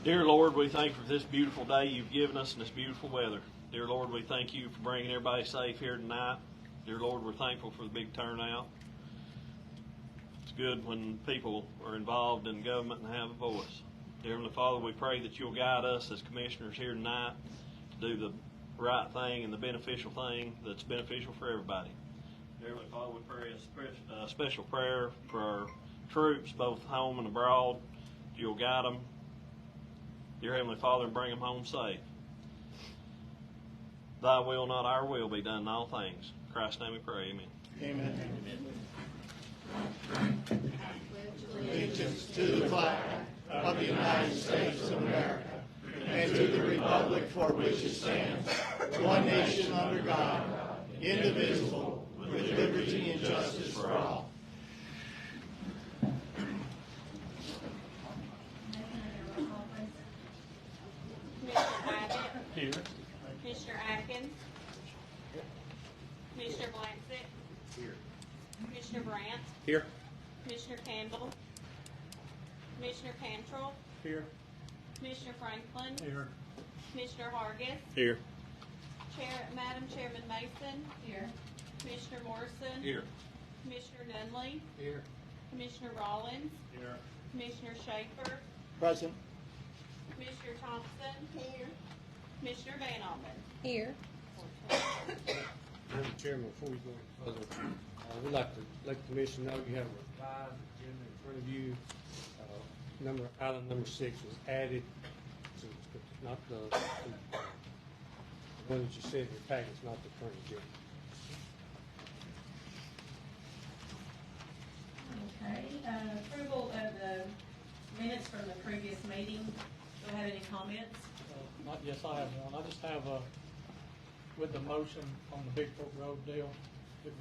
Dear Lord, we thank you for this beautiful day you've given us and this beautiful weather. Dear Lord, we thank you for bringing everybody safe here tonight. Dear Lord, we're thankful for the big turnout. It's good when people are involved in government and have a voice. Dear Heavenly Father, we pray that you'll guide us as commissioners here tonight to do the right thing and the beneficial thing that's beneficial for everybody. Dear Heavenly Father, we pray a special prayer for our troops, both home and abroad. You'll guide them. Dear Heavenly Father, bring them home safe. Thy will, not our will, be done in all things. In Christ's name we pray, amen. Amen. Allegiance to the flag of the United States of America and to the republic for which it stands, one nation under God, indivisible, with liberty and justice for all. Here. Commissioner Atkins. Commissioner Blacksett. Here. Commissioner Brandt. Here. Commissioner Campbell. Commissioner Cantrell. Here. Commissioner Franklin. Here. Commissioner Hargis. Here. Madam Chairman Mason. Here. Commissioner Morrison. Here. Commissioner Nunley. Here. Commissioner Rollins. Here. Commissioner Schaefer. Present. Commissioner Thompson. Here. Commissioner Van Allen. Here. Madam Chairman, before we go any further, we'd like to let the commission know you have a revised agenda in front of you. Item number 6 was added to, not the one that you said in your package, not the current agenda. Okay, approval of the minutes from the previous meeting. Do you have any comments? Yes, I have one. I just have with the motion on the Big Fork Road deal, it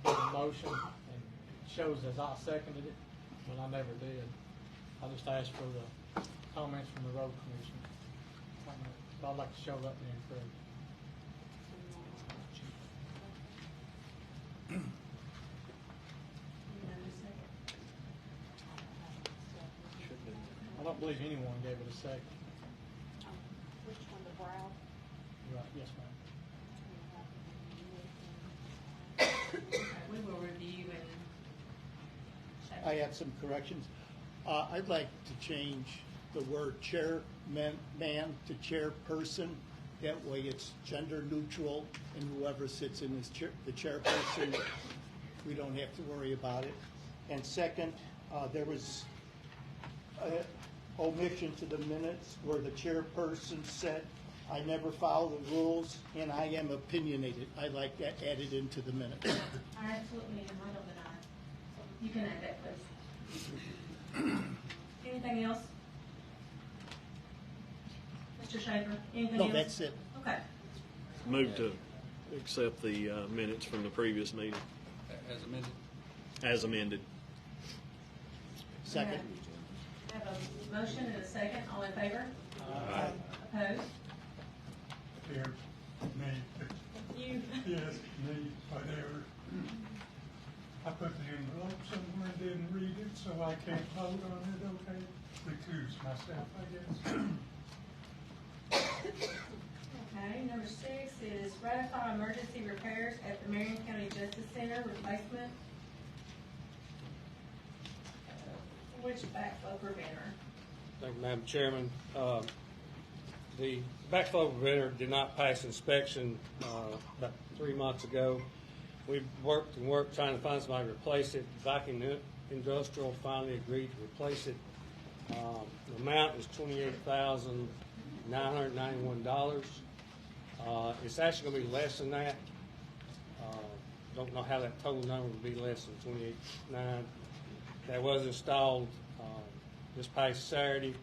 was a motion, and it shows as I seconded it, but I never did. I just asked for the comments from the road commission. But I'd like to show that being approved. I don't believe anyone gave it a second. Which one, the Brown? Right, yes, ma'am. We will review and. I have some corrections. I'd like to change the word chairman to chairperson. That way it's gender neutral, and whoever sits in this the chairperson, we don't have to worry about it. And second, there was an omission to the minutes where the chairperson said, "I never follow the rules and I am opinionated." I like that added into the minutes. I absolutely am. I don't deny it. So you can add that, please. Anything else? Mr. Schaefer, anything else? No, that's it. Okay. Move to accept the minutes from the previous meeting. As amended? As amended. Second. I have a motion and a second. All in favor? Aye. Opposed? Here, me. You. Yes, me, whatever. I put the envelope somewhere and didn't read it, so I can't vote on it, okay? Recuse myself, I guess. Okay, number 6 is ratify emergency repairs at the Marion County Justice Center replacement. Which backflow preventer? Thank you, Madam Chairman. The backflow preventer did not pass inspection about 3 months ago. We've worked trying to find somebody to replace it. Viking Industrial finally agreed to replace it. The amount is $28,991. It's actually going to be less than that. Don't know how that total number would be less than $28,991. That was installed this past Saturday.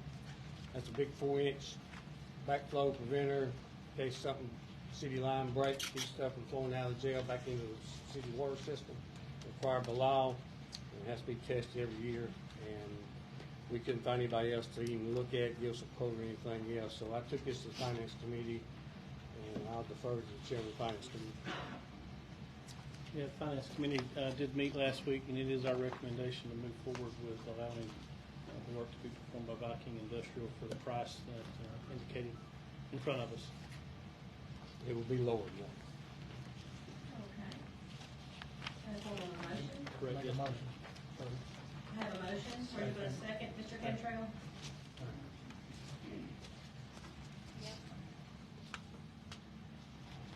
That's a big 4-inch backflow preventer in case something, city line breaks, keeps stuff from flowing out of the jail back into the city water system, required by law. It has to be tested every year, and we couldn't find anybody else to even look at, give us a quote or anything else. So I took this to the Finance Committee, and I'll defer to the Chairman of the Finance Committee. Yeah, the Finance Committee did meet last week, and it is our recommendation to move forward with allowing the work to be performed by Viking Industrial for the price that indicated in front of us. It will be lower than that. Okay. That's all on the motion. Correct, Make a yes. motion. I have a motion, ready for a second, Mr. Cantrell?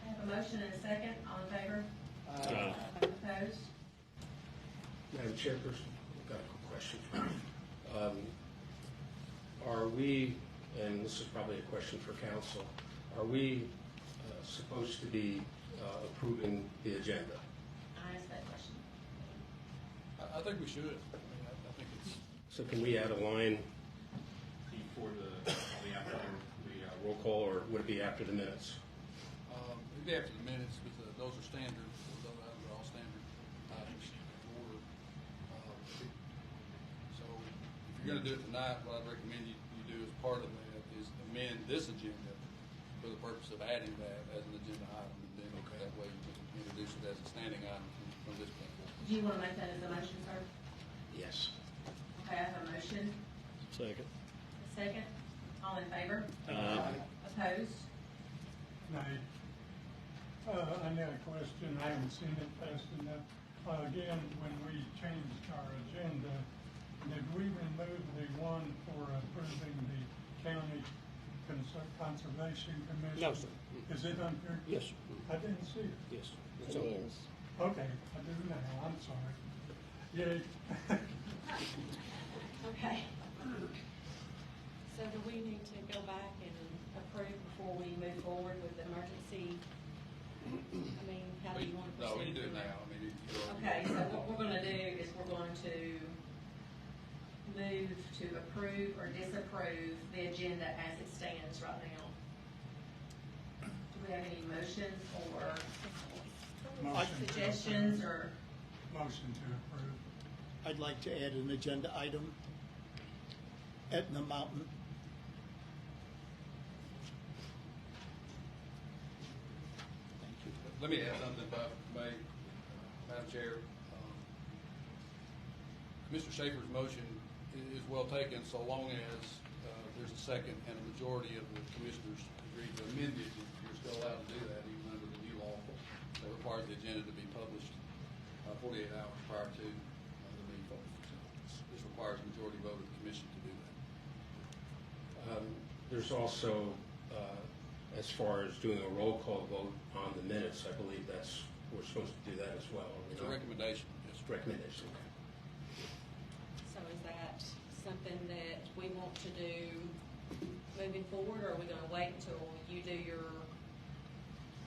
I have a motion and a second, all in favor? Opposed? Madam Chairperson, I've got a quick question. Are we, and this is probably a question for council, are we supposed to be approving the agenda? I asked that question. I think we should. I think it's, So can we add a line before the after the roll call, or would it be after the minutes? it'd be after the minutes, but those are standard, those are all standard items in order. So if you're gonna do it tonight, what I'd recommend you do as part of that is amend this agenda for the purpose of adding that as an agenda item, and then that way you can introduce it as a standing item from this point forward. Do you want to make that as a motion, sir? Yes. Okay, I have a motion, Second. a second, all in favor? Aye. Opposed? Nay. I got a question, I haven't seen it fast enough. Again, when we changed our agenda, did we remove the one for approving the county conservation commission? No, sir. Is it on here? Yes, sir. I didn't see it. Yes. It's on there. Okay, I do now, I'm sorry. Yay. Okay. So do we need to go back and approve before we move forward with the emergency? I mean, how do you want to proceed? No, we can do it now. I mean, Okay, so what we're gonna do is we're going to move to approve or disapprove the agenda as it stands right now. Do we have any motions or Motion to suggestions or? Motion to approve. I'd like to add an agenda item, Etna Mountain. Thank you. let me add something, if I may, Madam Chair. Mr. Schaefer's motion is well taken, so long as there's a second and a majority of the commissioners agree to amend it. You're still allowed to do that, even under the new law that requires the agenda to be published 48 hours prior to the meeting. So this requires a majority vote of the commission to do that. There's also, as far as doing a roll call vote on the minutes, I believe we're supposed to do that as well. It's a recommendation, yes. Recommendation, okay. So is that something that we want to do moving forward, or are we gonna wait until you do your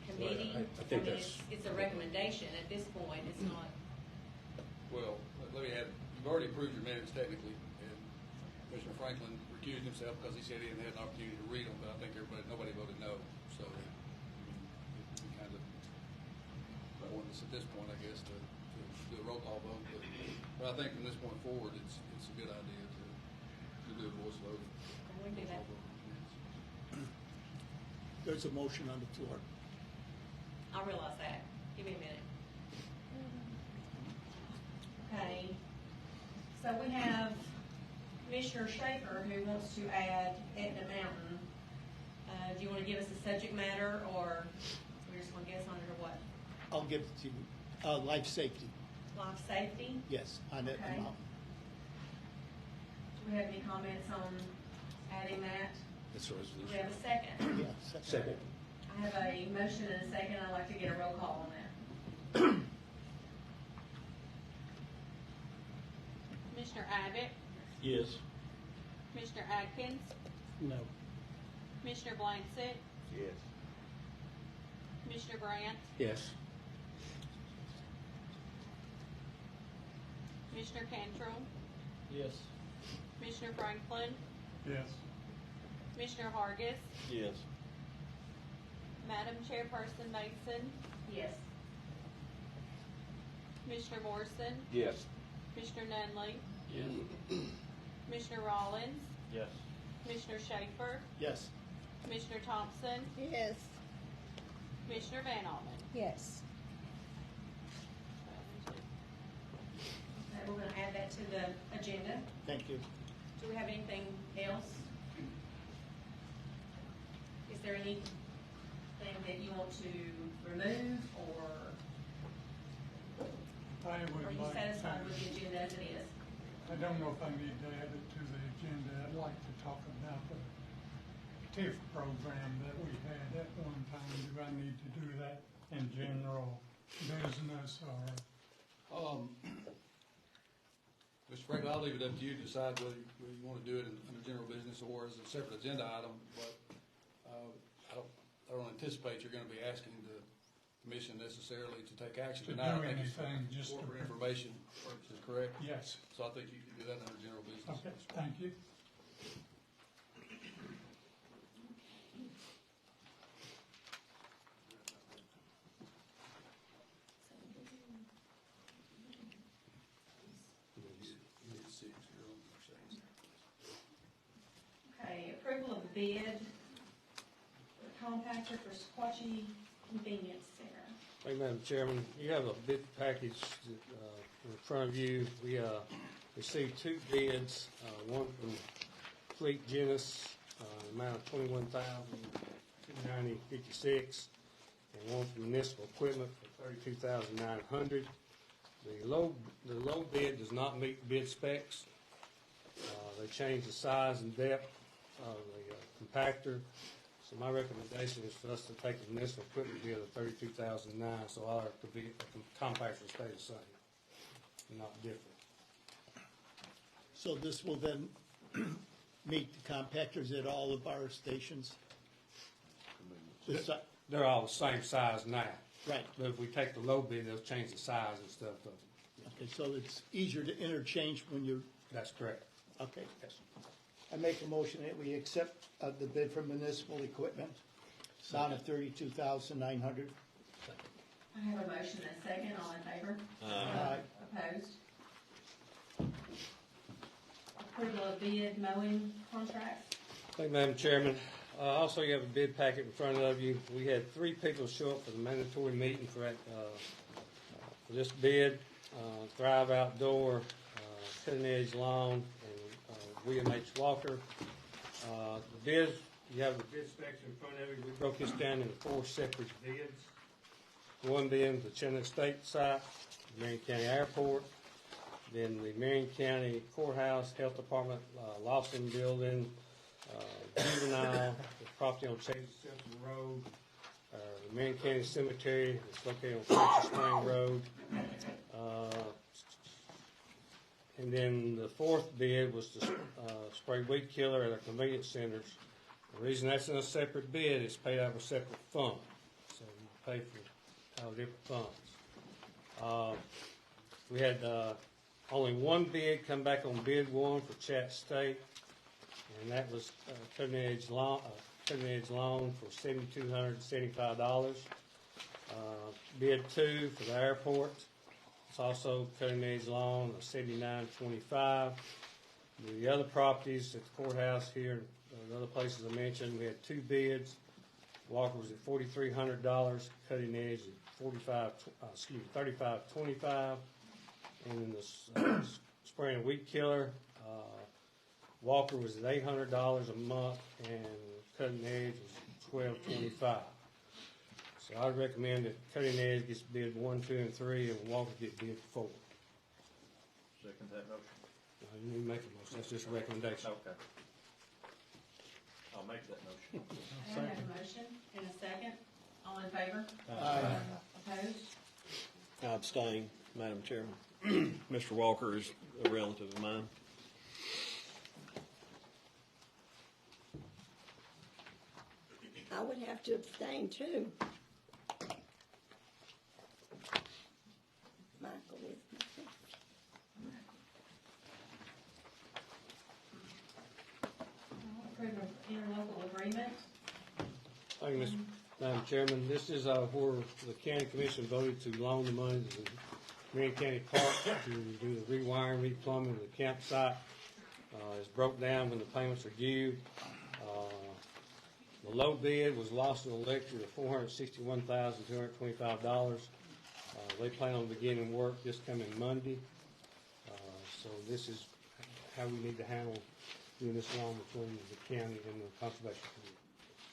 committee? Well, I think mean, that's- it's a recommendation at this point, it's not. Well, let me add, you've already approved your minutes technically, and Commissioner Franklin recused himself because he said he hadn't had an opportunity to read them, but I think nobody voted no, so, I mean, we kind of, want this at this point, I guess, to do a roll call vote, but I think from this point forward, it's a good idea to do a voice vote. We can do that. There's a motion on the floor. I realize that, give me a minute. Okay, so we have Commissioner Schaefer who wants to add Etna Mountain. Do you want to give us a subject matter, or we just want to guess on it, or what? I'll give it to you. Life safety, Life safety? yes, on Etna Okay. Mountain. Do we have any comments on adding that? It's a Do we resolution. have a second? Yeah, second. Second. I have a motion and a second. I'd like to get a roll call on that. Commissioner Abbott, Yes. Commissioner Atkins, No. Commissioner Blansett, Yes. Commissioner Grant, Yes. Commissioner Cantrell, Yes. Commissioner Franklin, Yes. Commissioner Hargis, Yes. Madam Chairperson Mason, Yes. Commissioner Morrison, Yes. Commissioner Nunley, Yes. Commissioner Rollins, Yes. Commissioner Schaefer, Yes. Commissioner Thompson, Yes. Commissioner Van Allen. Yes. Okay, we're gonna add that to the agenda Thank you. Do we have anything else? Is there anything that you want to remove, or I are would you like satisfied with the to, agenda as it is? I don't know if I need to add it to the agenda. I'd like to talk about the TIF program that we had at one time. Do I need to do that in general business or? Mr. Franklin, I'll leave it up to you to decide whether you want to do it under general business or as a separate agenda item, but I don't anticipate you're going to be asking the commission necessarily to take action To tonight. do I think it's anything, just for to- information purposes, correct? Yes. So I think you can do that under general business. Okay, thank you. Okay, approval of the bid for compactor for Sequatchie Convenience Center. Thank you, Madam Chairman. You have a bid package in front of you. We received two bids, one from Fleet Genesis, amount of $21,290.56, and one from Municipal Equipment for $32,900. The low bid does not meet bid specs. They changed the size and depth of the compactor. So my recommendation is for us to take the municipal equipment bid of $32,009, so our compactor stay the same, not different. So this will then meet the compactors at all of our stations? The si- They're all the same size now. Right, But if we take the low bid, they'll change the size and stuff of it. okay, so it's easier to interchange when you're, That's correct. okay. Yes. I make a motion that we accept the bid for municipal equipment, amount of $32,900. I have a motion and a second, all in favor? Aye. Opposed? Approval of bid mowing contracts. Thank you, Madam Chairman. Also, you have a bid packet in front of you. We had 3 people show up for the mandatory meeting for for this bid. Thrive Outdoor, Cutting Edge Lawn, and William H. Walker. The bids, you have the bid specs in front of you. We broke this down into 4 separate bids. One being the Cheney State site, Marion County Airport, then the Marion County Courthouse, Health Department, Lawson Building, juvenile, the property on Chase Simpson Road, the Marion County Cemetery, it's located on Fletcher Spring Road. And then the 4th bid was to spray weed killer at our convenience centers. The reason that's in a separate bid is paid out of a separate fund. So you pay for out of different funds. We had only one bid come back on bid 1 for Chat State, and that was Cutting Edge Lawn for $7,275. Bid 2 for the airport, it's also Cutting Edge Lawn of $79.25. The other properties at the courthouse here, the other places I mentioned, we had 2 bids. Walker was at $4,300, Cutting Edge at $35.25, and then the spraying and weed killer, Walker was at $800 a month, and Cutting Edge was $12.25. So I recommend that Cutting Edge gets bid 1, 2, and 3, and Walker get bid 4. Second that motion. You need to make a motion. That's just a recommendation. Okay. I'll make that motion. I have a motion and a second, all in favor? Aye. Opposed? I abstain, Madam Chairman. Mr. Walker is a relative of mine. I would have to abstain too. Michael is my Approval of interlocal agreement. Thank you, Madam Chairman. This is where the county commission voted to loan the money to the Marion County Park to do the rewiring, replumbing of the campsite. It's broke down when the payments are due. The low bid was Lawson Electric at $461,225. They plan on beginning work this coming Monday. So this is how we need to handle doing this along between the county and the conservation committee.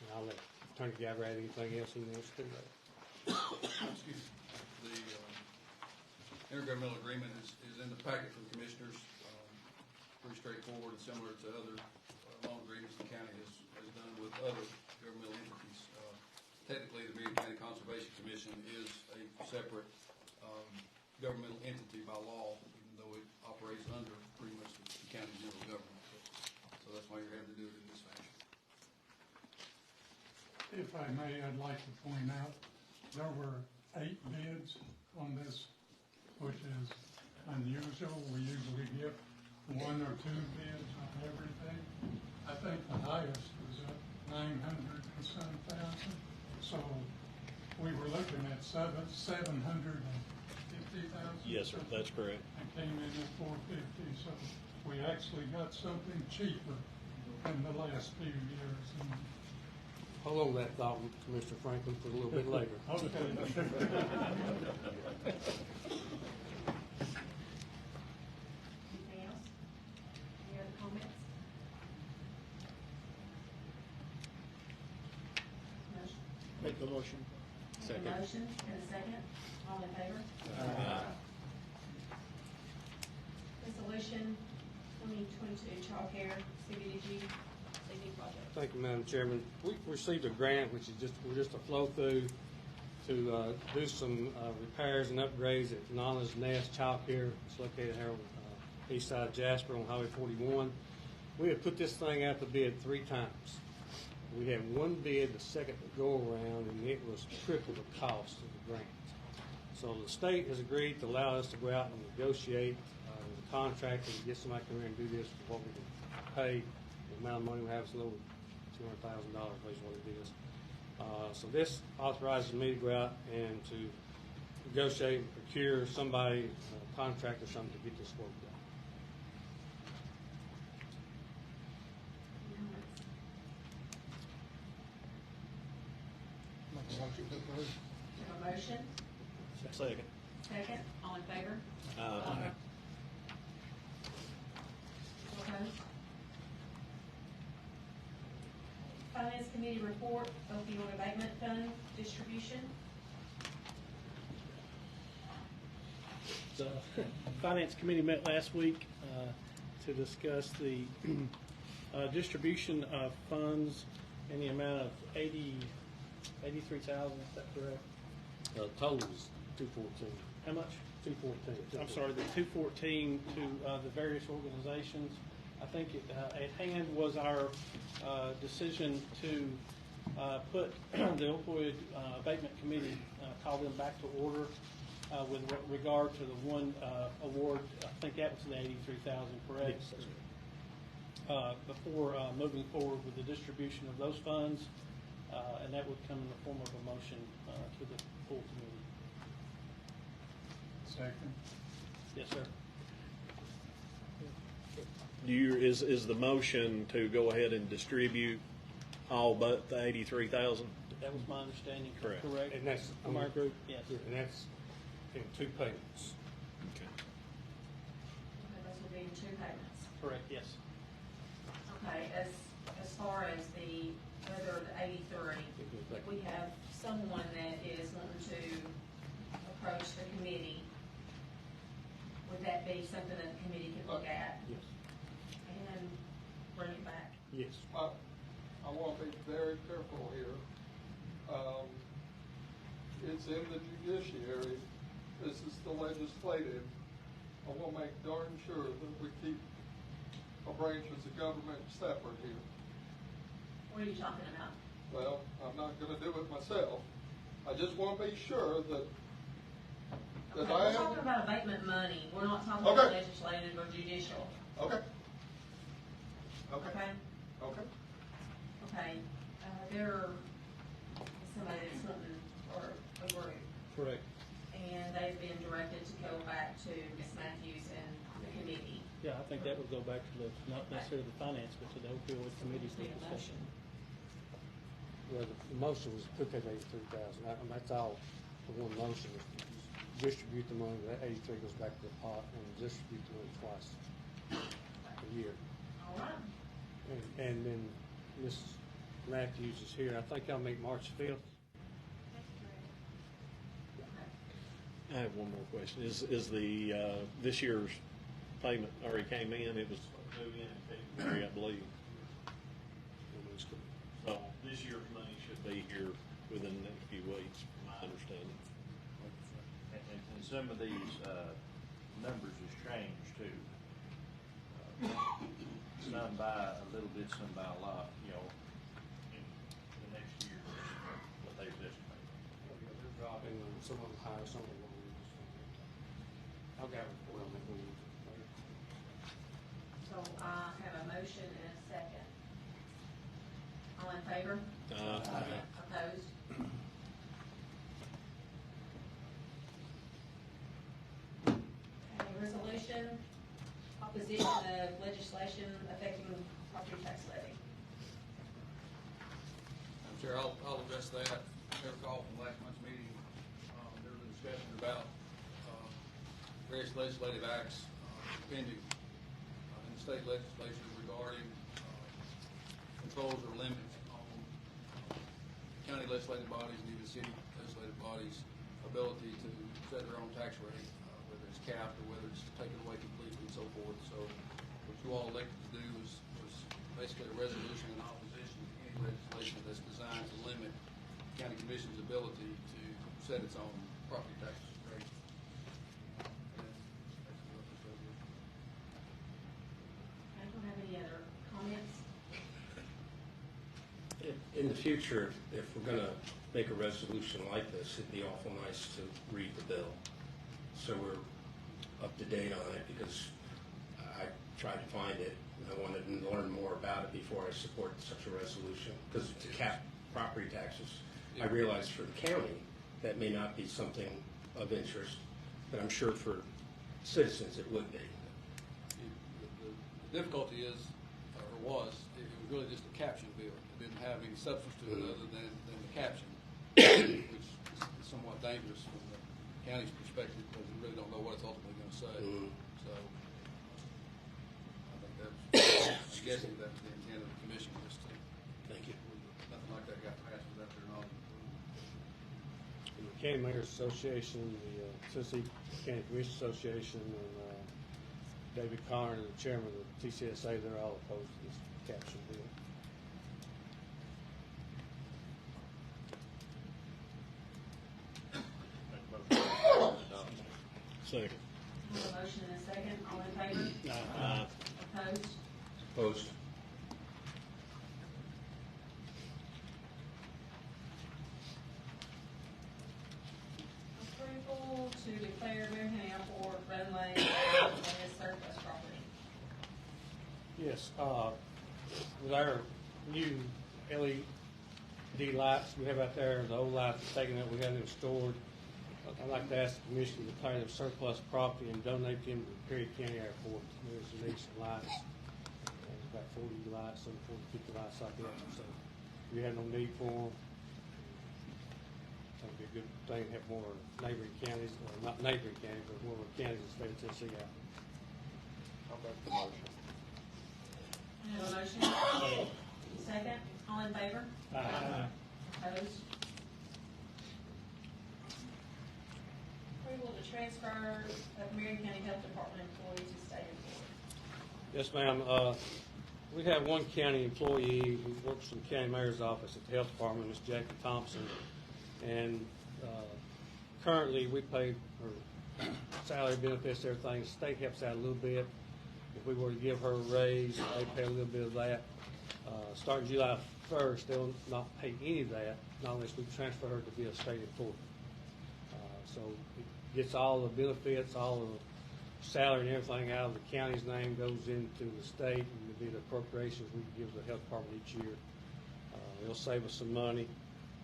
And I'll let Attorney Gabber add anything else he wants to there. Excuse me. The intergovernmental agreement is in the packet for the commissioners. Pretty straightforward and similar to other loan agreements the county has done with other governmental entities. Technically, the Febuary County Conservation Commission is a separate governmental entity by law, even though it operates under pretty much the county general government. So that's why you're having to do it in this fashion. If I may, I'd like to point out, there were 8 bids on this, which is unusual. We usually get 1 or 2 bids on everything. I think the highest was at 900 and some thousand. So we were looking at 750,000. Yes, sir, that's correct. I came in at 450, so we actually got something cheaper in the last few years. And Hold on to that thought, Commissioner Franklin, for a little bit later. okay. Anything else? Any other comments? Motion? Make the motion. Second. A motion and a second. All in favor? Resolution 2022 Child Care CDBG CD project. Thank you, Madam Chairman. We received a grant, which is just a flow-through to do some repairs and upgrades at Nana's Nest Child Care. It's located here on east side of Jasper on Highway 41. We had put this thing out to bid 3 times. We had one bid the second go-around, and it was triple the cost of the grant. So the state has agreed to allow us to go out and negotiate with the contractor to get somebody to come here and do this for what we can pay. The amount of money we have is a little $200,000, is what it is. So this authorizes me to go out and to negotiate and procure somebody, a contractor, something to get this work done. Have a motion? Second. Second. All in favor? Aye. Opposed? Finance Committee report, opioid abatement fund distribution. The Finance Committee met last week to discuss the distribution of funds in the amount of $83,000, is that correct? Total is 214. How much? 214. I'm sorry, the 214 to the various organizations. I think at hand was our decision to put the opioid abatement committee, call them back to order with regard to the one award. I think that was the 83,000, correct? Yes, that's right. Before moving forward with the distribution of those funds, and that would come in the form of a motion to the full committee. Second. Yes, sir. Is the motion to go ahead and distribute all but the 83,000? That was my understanding. Correct. Correct. And that's From our group, yes. And that's in 2 payments. Okay. Okay, those will be in 2 payments. Correct, yes. Okay, as far as the other, the 83, if we have someone that is wanting to approach the committee, would that be something that the committee could look at Yes. and bring it back? Yes. I want to be very careful here. It's in the judiciary. This is the legislative. I want to make darn sure that we keep our branches of government separate here. What are you talking about? Well, I'm not going to do it myself. I just want to be sure that Okay, I we're have. talking about abatement money. We're not talking Okay. about legislative or judicial. Okay. Okay. Okay? Okay. Okay, they're somebody that's wanting, or a group, Correct. and they've been directed to go back to Ms. Matthews and the committee. Yeah, I think that would go back to the, not necessarily the finance, but to the opioid committee for Need a discussion. motion. Well, the motion was put that 83,000. That's all. The one motion is to distribute the money. That 83 goes back to the pot and distribute the money twice. And year. All right. And then Ms. Matthews is here. I think I'll make March 5th. I have one more question. Is the, this year's payment already came in? It was due in February, I believe. So this year's money should be here within the next few weeks, from my understanding. And some of these, numbers has changed too. Some by a little bit, some by a lot, you know, in the next year, what they've estimated. They're dropping, some of them higher, some of them lower. I'll get a report on that one. So I have a motion and a second. All in favor? Opposed? Okay, resolution, opposition of legislation affecting property tax levy. Madam Chair, I'll address that. I recall from last month's meeting, there was a discussion about various legislative acts pending in the state legislature regarding controls or limits on county legislative bodies and even city legislative bodies' ability to set their own tax rate, whether it's capped or whether it's taken away completely and so forth. So what you all elected to do was basically a resolution in opposition to any legislation that's designed to limit the county commission's ability to set its own property tax rate. I don't have any other comments. In the future, if we're gonna make a resolution like this, it'd be awful nice to read the bill, so we're up to date on it, because I tried to find it, and I wanted to learn more about it before I support such a resolution, because to cap property taxes, I realize for the county, that may not be something of interest, but I'm sure for citizens it would be. The difficulty is, or was, it was really just a caption bill. It didn't have any substance to it other than the caption, which is somewhat dangerous from the county's perspective, because we really don't know what it's ultimately going to say. So I think I'm guessing that's the intent of the commission, was to, Thank you. nothing like that got passed without their knowledge. The County Mayor's Association, the Tennessee County Commission Association, and David Connor, the chairman of the TCSA, they're all opposed to this caption bill. Second. I have a motion and a second. All in favor? Opposed? Opposed? Approval to declare Marion County Airport runway as surplus property. Yes, with our new LED lights we have out there, the old lights taken up, we have them stored. I'd like to ask the commission to declare them surplus property and donate them to the Perry County Airport. There's some decent lights. There's about 40 lights, some 40, 50 lights like that. So we have no need for them. That'd be a good thing to have more neighboring counties, or not neighboring counties, but more counties in the state of Tennessee out. I'll make the motion. I have a motion. Second. All in favor? Opposed? Approval to transfer of Marion County Health Department employee to state employee. Yes, ma'am. We have one county employee who works for the county mayor's office at the health department, Ms. Jackie Thompson. And currently, we pay her salary, benefits, everything. The state helps out a little bit. If we were to give her a raise, they pay a little bit of that. Starting July 1st, they'll not pay any of that, not unless we transfer her to be a state employee. So it gets all the benefits, all the salary and everything out of the county's name goes into the state, and it'll be the appropriations we give the health department each year. It'll save us some money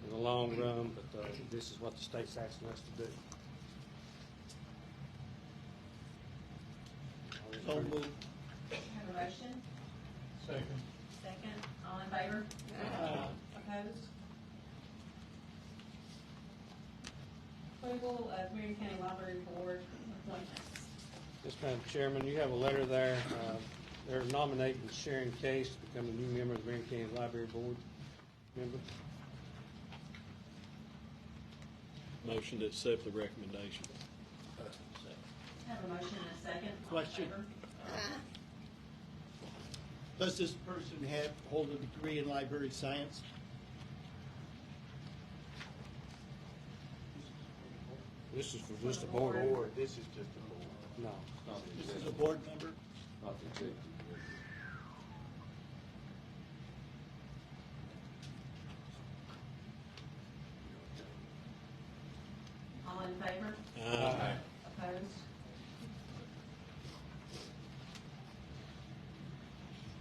in the long run, but this is what the state's asking us to do. So moved. Have a motion. Second. Second. All in favor? Opposed? Approval of Marion County Library Board appointments. Yes, Madam Chairman, you have a letter there. they're nominating Sharon Case to become a new member of the Marion County Library Board member. Motion to accept the recommendation. Have a motion and a second. All in Question. favor? Does this person hold a degree in library science? This is for just the board. This is just a board. No. Not the This is a executive. board member? Not the executive. All in favor? Aye. Opposed?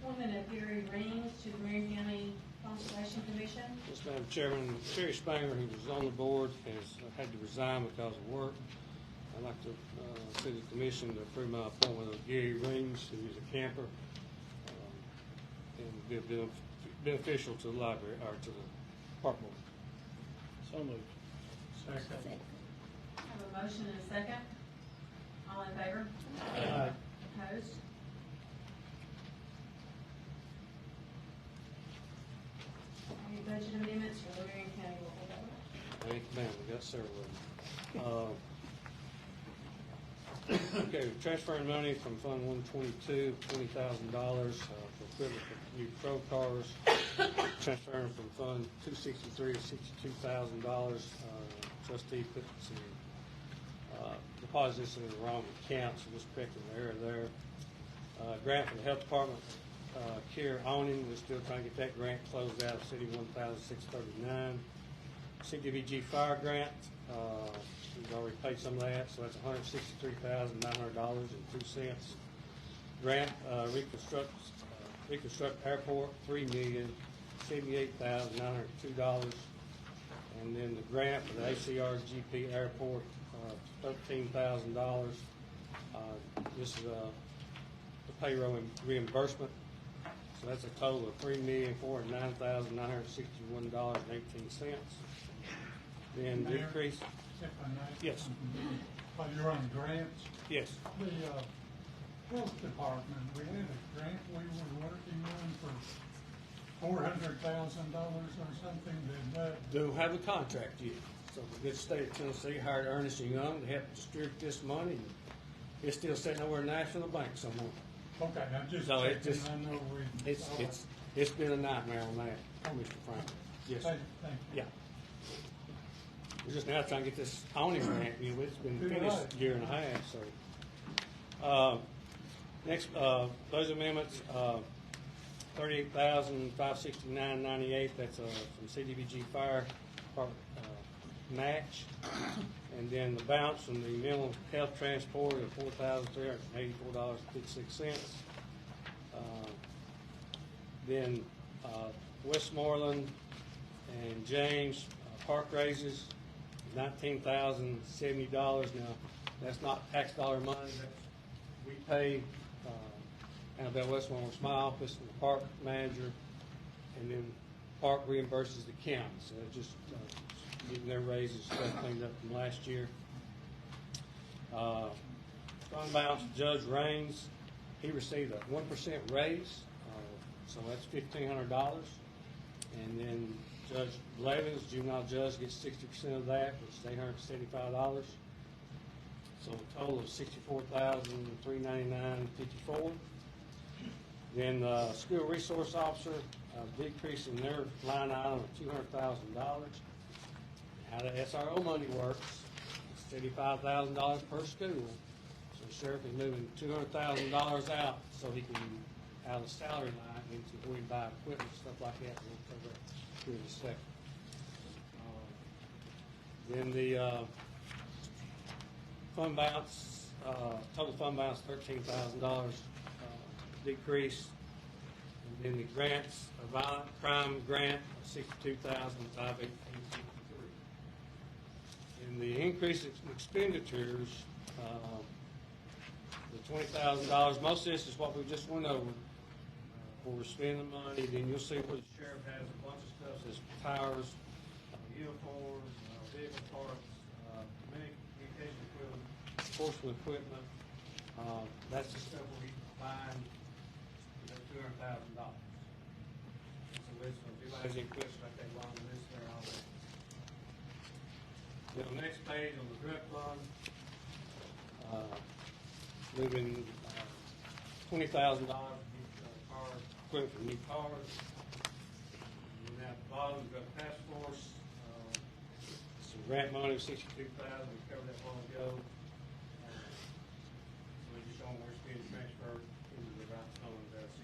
Appointment of Gary Reams to the Marion County Conservation Commission. Yes, Madam Chairman, Sherry Spanger, who was on the board, has had to resign because of work. I'd like to see the commission to approve my appointment of Gary Reams, who is a camper, and be beneficial to the library, or to the park board. So moved. Second. Have a motion and a second. All in favor? Aye. Opposed? Any budget amendments for the Marion County local government? Thank you, ma'am, we got several of them. Okay, we're transferring money from Fund 122, $20,000 for equipment for new patrol cars. Transferring from Fund 263 to $62,000. Trustee put some deposits in the wrong account, so just correcting the error there. Grant for the health department, care awning, we're still trying to get that grant closed out, city $1,639. CDBG fire grant, we've already paid some of that, so that's $163,900.02. Grant, reconstruct airport, $3,078,902. And then the grant for the ACRGP airport, $13,000. This is the payroll reimbursement. So that's a total of $3,409,961.18. Then Mayor? decrease, If I may. yes, While you're on grants, yes. the health department, we had a grant we were working on for $400,000 or something. Did that, Don't have a contract yet. So the good state of Tennessee hired Ernest & Young to help distribute this money. And it's still sitting over in National Bank somewhere. okay, I'm just No, it checking, just- I know we. It's been a nightmare on that, Mr. Franklin. Yes, sir. Thank you. Yeah. We're just now trying to get this awning grant, it's been Good finished luck. a year and a half, so. Next, those amendments, $38,569.98, that's, from CDBG Fire Department, match. And then the bounce from the mental health transport of $4,384.56. Then, Westmoreland and James, park raises, $19,070. Now, that's not tax dollar money, that's, we pay, Annabelle Westmoreland's my office and the park manager, and then park reimburses the county, so it's just, getting their raises stuff cleaned up from last year. Fund balance, Judge Raines, he received a 1% raise, so that's $1,500. And then Judge Blevins, juvenile judge, gets 60% of that, which is $875. So a total of $64,399.54. Then school resource officer, decrease in their line item of $200,000. How the SRO money works, it's $35,000 per school. So the sheriff is moving $200,000 out so he can, out of the salary line, into when we buy equipment, stuff like that. We'll cover that here in a second. Then the fund balance, total fund balance, $13,000 decrease. And then the grants, a violent crime grant, $62,583. And the increase in expenditures, the $20,000, most of this is what we just went over. Where we're spending money, then you'll see where the sheriff has a bunch of stuff, says tires, uniforms, vehicle parts, communication equipment, enforcement equipment. That's the stuff we're buying $200,000. So listen, if anybody has any questions about that long list there, I'll let. Then on the next page on the drug fund, moving $20,000 to get cars, equipment for new cars. And at the bottom, we've got a task force, some grant money, $62,000, we covered that a while ago. So we just don't want to spend transfer into the right fund, $62,000.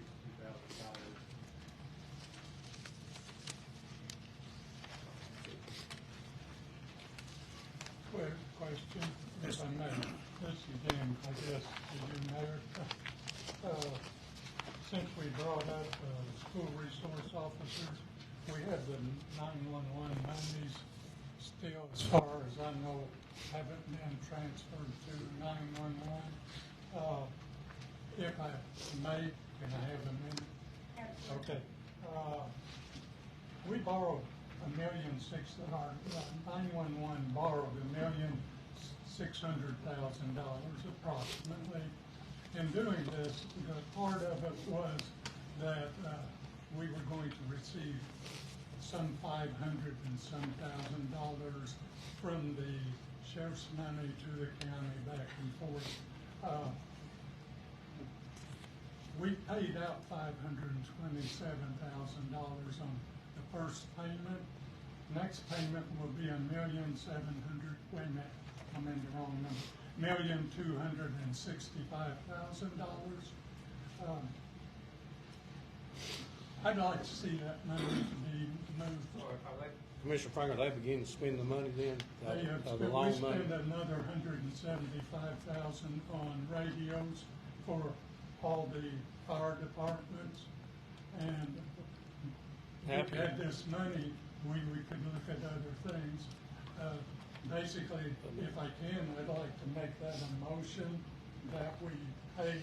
Quick question, if I may. This again, I guess, to you, Mayor. Since we brought up school resource officers, we have the 911 monies still, as far as I know, haven't been transferred to 911. If I may, can I have a minute? Okay. We borrowed our 911 borrowed $1,600,000 approximately. In doing this, the part of it was that we were going to receive some $500 and some $1,000 from the sheriff's money to the county back and forth. We paid out $527,000 on the first payment. Next payment will be $1,700,000. Wait a minute, I'm in the wrong number. $1,265,000. I'd like to see that money to be moved. Commissioner Franklin, they begin to spend the money then? We spend another $175,000 on radios for all the fire departments. And if we had this money, we could look at other things. Basically, if I can, I'd like to make that a motion that we pay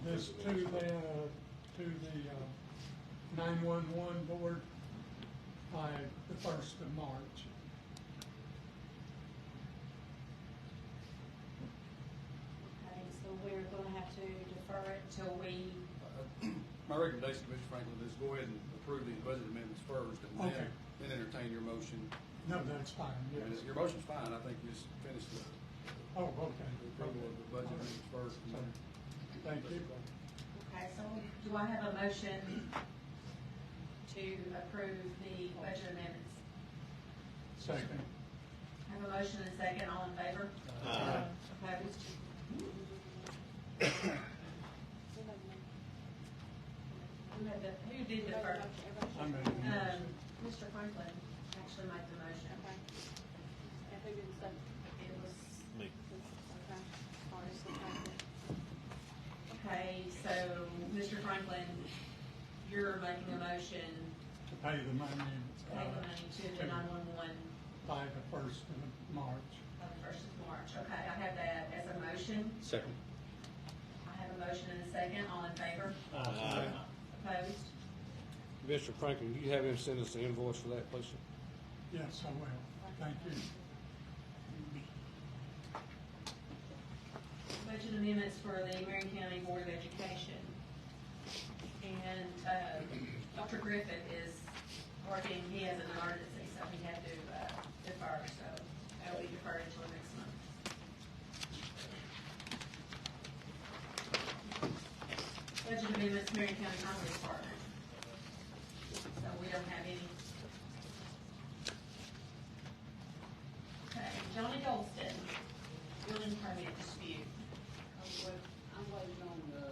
this to the 911 board by the 1st of March. Okay, so we're gonna have to defer it till we, My recommendation, Mr. Franklin, is go ahead and approve these budget amendments first, and Okay. then entertain your motion. No, that's fine, I mean, yes. your motion's fine, I think you just finish the Oh, okay. approval of the budget amendments first. and then- Thank you. okay, so do I have a motion to approve the budget amendments? Second. I have a motion and a second, all in favor? Aye. Opposed? Who did the first? I made the motion. Mr. Franklin actually made the motion. And who did the second? It was, Me. Okay. All right, so thank you. okay, so, Mr. Franklin, you're making a motion To pay the money. to pay the money to the 911 By the 1st of March. on the 1st of March. Okay, I have that as a motion. Second. I have a motion and a second, all in favor? Aye. Opposed? Mr. Franklin, do you have him send us the invoice for that, please? Yes, I will. Thank you. Budget amendments for the Marion County Board of Education. And Dr. Griffith is working, he has an emergency, so he had to defer, so that will be deferred until next month. Budget amendments, Marion County Highway Department. So we don't have any. Okay, Johnny Golston, building permit dispute. I'm waiting on the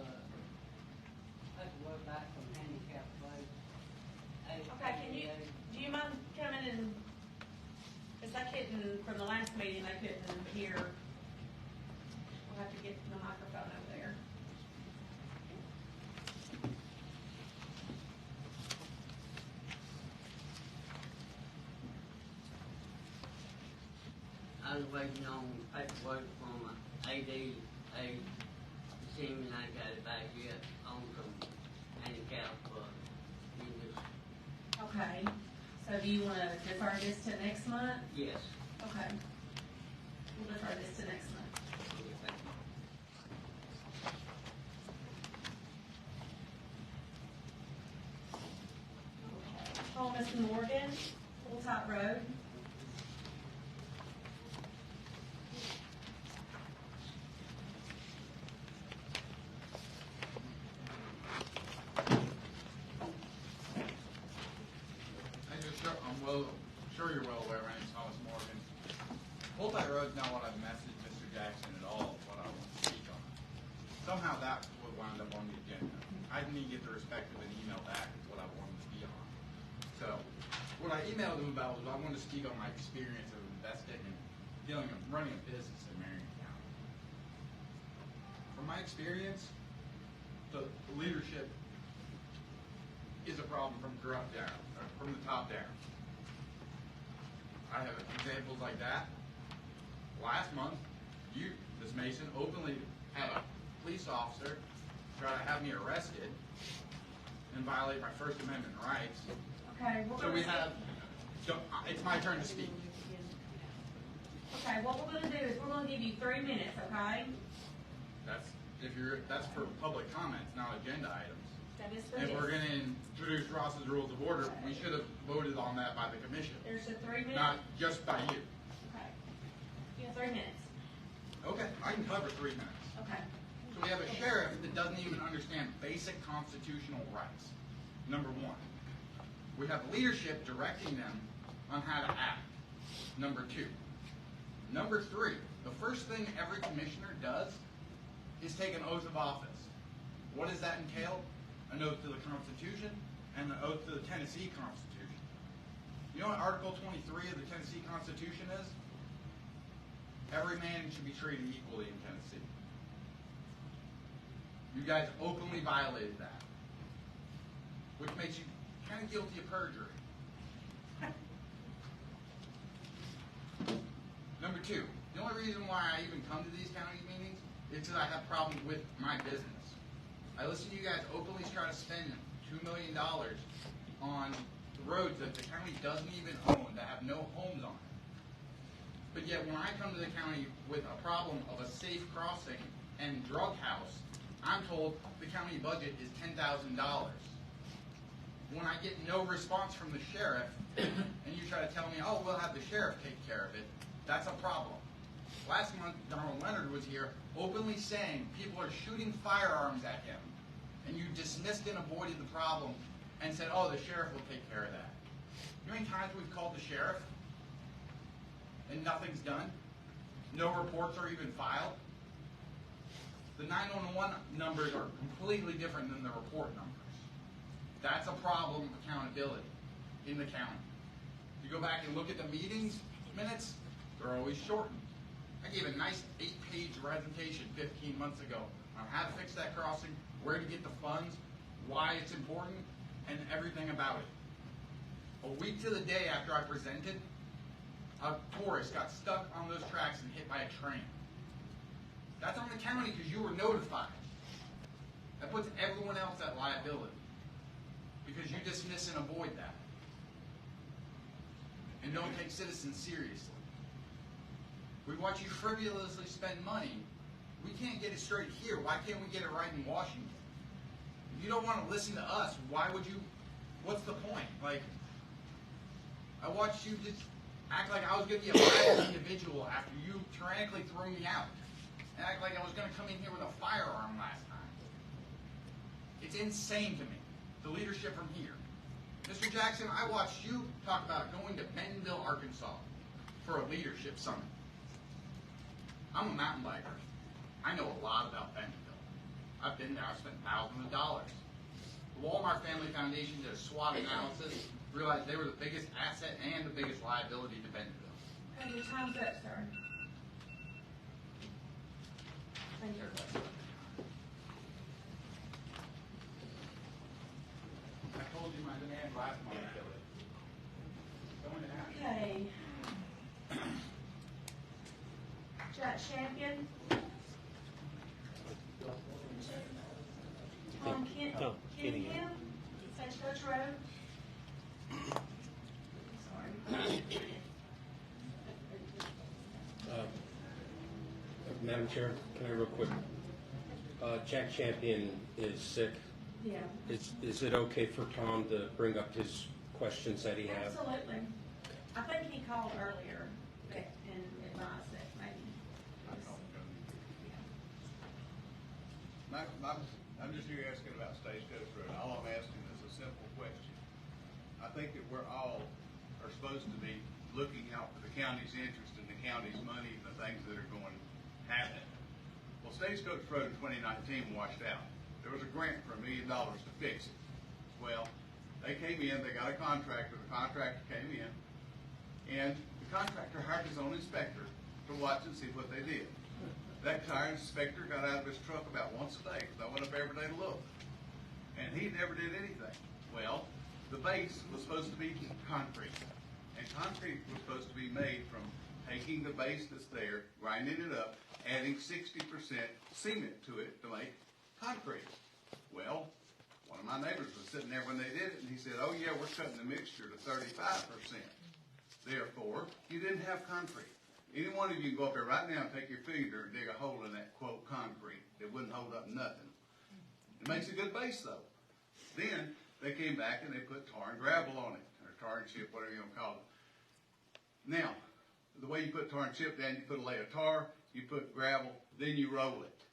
paperwork back from handicap place. Okay, do you mind coming and, because I couldn't, from the last meeting, I couldn't hear. We'll have to get the microphone over there. I was waiting on paperwork from ADA, and I got it back yet on some handicap, units. Okay, so do you want to defer this to next month? Yes. Okay. We'll defer this to next month. Thomas Morgan, Hilltop Road. I'm sure you're well aware, my name's Thomas Morgan. Hilltop Road's not what I've messaged Mr. Jackson at all, what I want to speak on. Somehow that's what wound up on the agenda. I didn't even get the respect of an email back is what I wanted to be on. So, what I emailed him about was I wanted to speak on my experience of investing and running a business in Marion County. From my experience, the leadership is a problem from from the top down. I have examples like that. Last month, you, Ms. Mason, openly had a police officer try to have me arrested and violate my First Amendment rights. Okay. So we have, it's my turn to speak. Okay, what we're gonna do is we're gonna give you 3 minutes, okay? That's for public comments, not agenda items. That is for If this. we're gonna introduce Ross's Rules of Order, we should have voted on that by the commission, There's a 3 minute. not just by you. Okay. You have 3 minutes. Okay, I can cover 3 minutes. Okay. So we have a sheriff that doesn't even understand basic constitutional rights. Number one. We have leadership directing them on how to act. Number two. Number three, the first thing every commissioner does is take an oath of office. What does that entail? An oath to the Constitution and an oath to the Tennessee Constitution. You know what Article 23 of the Tennessee Constitution is? Every man should be treated equally in Tennessee. You guys openly violated that, which makes you kind of guilty of perjury. Number two, the only reason why I even come to these county meetings is because I have problems with my business. I listen to you guys openly try to spend $2 million on roads that the county doesn't even own, that have no homes on it. But yet when I come to the county with a problem of a safe crossing and drug house, I'm told the county budget is $10,000. When I get no response from the sheriff, and you try to tell me, oh, we'll have the sheriff take care of it, that's a problem. Last month, Donald Leonard was here openly saying people are shooting firearms at him, and you dismissed and avoided the problem and said, oh, the sheriff will take care of that. You know how many times we've called the sheriff and nothing's done? No reports are even filed? The 911 numbers are completely different than the report numbers. That's a problem of accountability in the county. You go back and look at the meetings minutes, they're always shortened. I gave a nice 8-page presentation 15 months ago on how to fix that crossing, where to get the funds, why it's important, and everything about it. A week to the day after I presented, a tourist got stuck on those tracks and hit by a train. That's on the county because you were notified. That puts everyone else at liability because you dismiss and avoid that and don't take citizens seriously. We watch you frivolously spend money. We can't get it straight here. Why can't we get it right in Washington? If you don't want to listen to us, why would you? What's the point? Like, I watched you just act like I was going to be a violent individual after you tyrannically threw me out. And act like I was going to come in here with a firearm last time. It's insane to me, the leadership from here. Mr. Jackson, I watched you talk about going to Bentonville, Arkansas for a leadership summit. I'm a mountain biker. I know a lot about Bentonville. I've been there. I've spent thousands of dollars. The Walmart Family Foundation did a SWOT analysis, realized they were the biggest asset and the biggest liability to Bentonville. Okay, your time's up, sir. Thank you. I told you my demand last month, Billy. Going to happen. Okay. Jack Champion. No, Kenny. Kenningham, St. Church Road. Sorry. Madam Chair, can I real quick? Jack Champion is sick. Yeah. Is it okay for Tom to bring up his questions that he had? Absolutely. I think he called earlier and advised that maybe. I'm just here asking about Stagecoach Road. All I'm asking is a simple question. I think that we're all are supposed to be looking out for the county's interest and the county's money and the things that are going to happen. Well, Stagecoach Road in 2019 washed out. There was a grant for $1 million to fix it. Well, they came in, they got a contractor, the contractor came in, and the contractor hired his own inspector to watch and see what they did. That tire inspector got out of his truck about once a day, because I went up every day to look. And he never did anything. Well, the base was supposed to be concrete. And concrete was supposed to be made from taking the base that's there, grinding it up, adding 60% cement to it to make concrete. Well, one of my neighbors was sitting there when they did it, and he said, oh yeah, we're cutting the mixture to 35%. Therefore, you didn't have concrete. Any one of you can go up there right now and take your finger and dig a hole in that, quote, concrete. It wouldn't hold up nothing. It makes a good base, though. Then they came back and they put tar and gravel on it, or tar and chip, whatever you want to call it. Now, the way you put tar and chip down, you put a layer of tar, you put gravel, then you roll it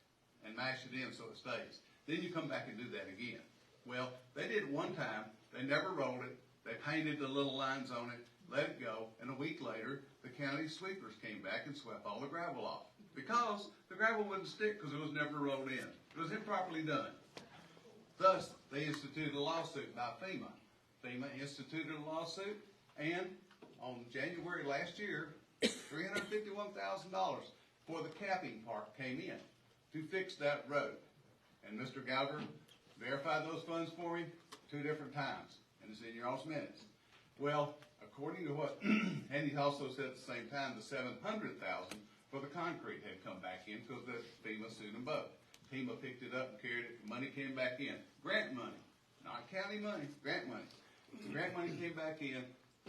and mash it in so it stays. Then you come back and do that again. Well, they did it one time. They never rolled it. They painted the little lines on it, let it go, and a week later, the county sweepers came back and swept all the gravel off because the gravel wouldn't stick because it was never rolled in. It was improperly done. Thus, they instituted a lawsuit by FEMA. FEMA instituted a lawsuit, and on January last year, $351,000 for the capping part came in to fix that road. And Mr. Gallagher verified those funds for me 2 different times, and it's in your all's minutes. Well, according to what, and he also said at the same time, the $700,000 for the concrete had come back in because the FEMA sued them both. FEMA picked it up and carried it. Money came back in. Grant money, not county money, grant money. The grant money came back in,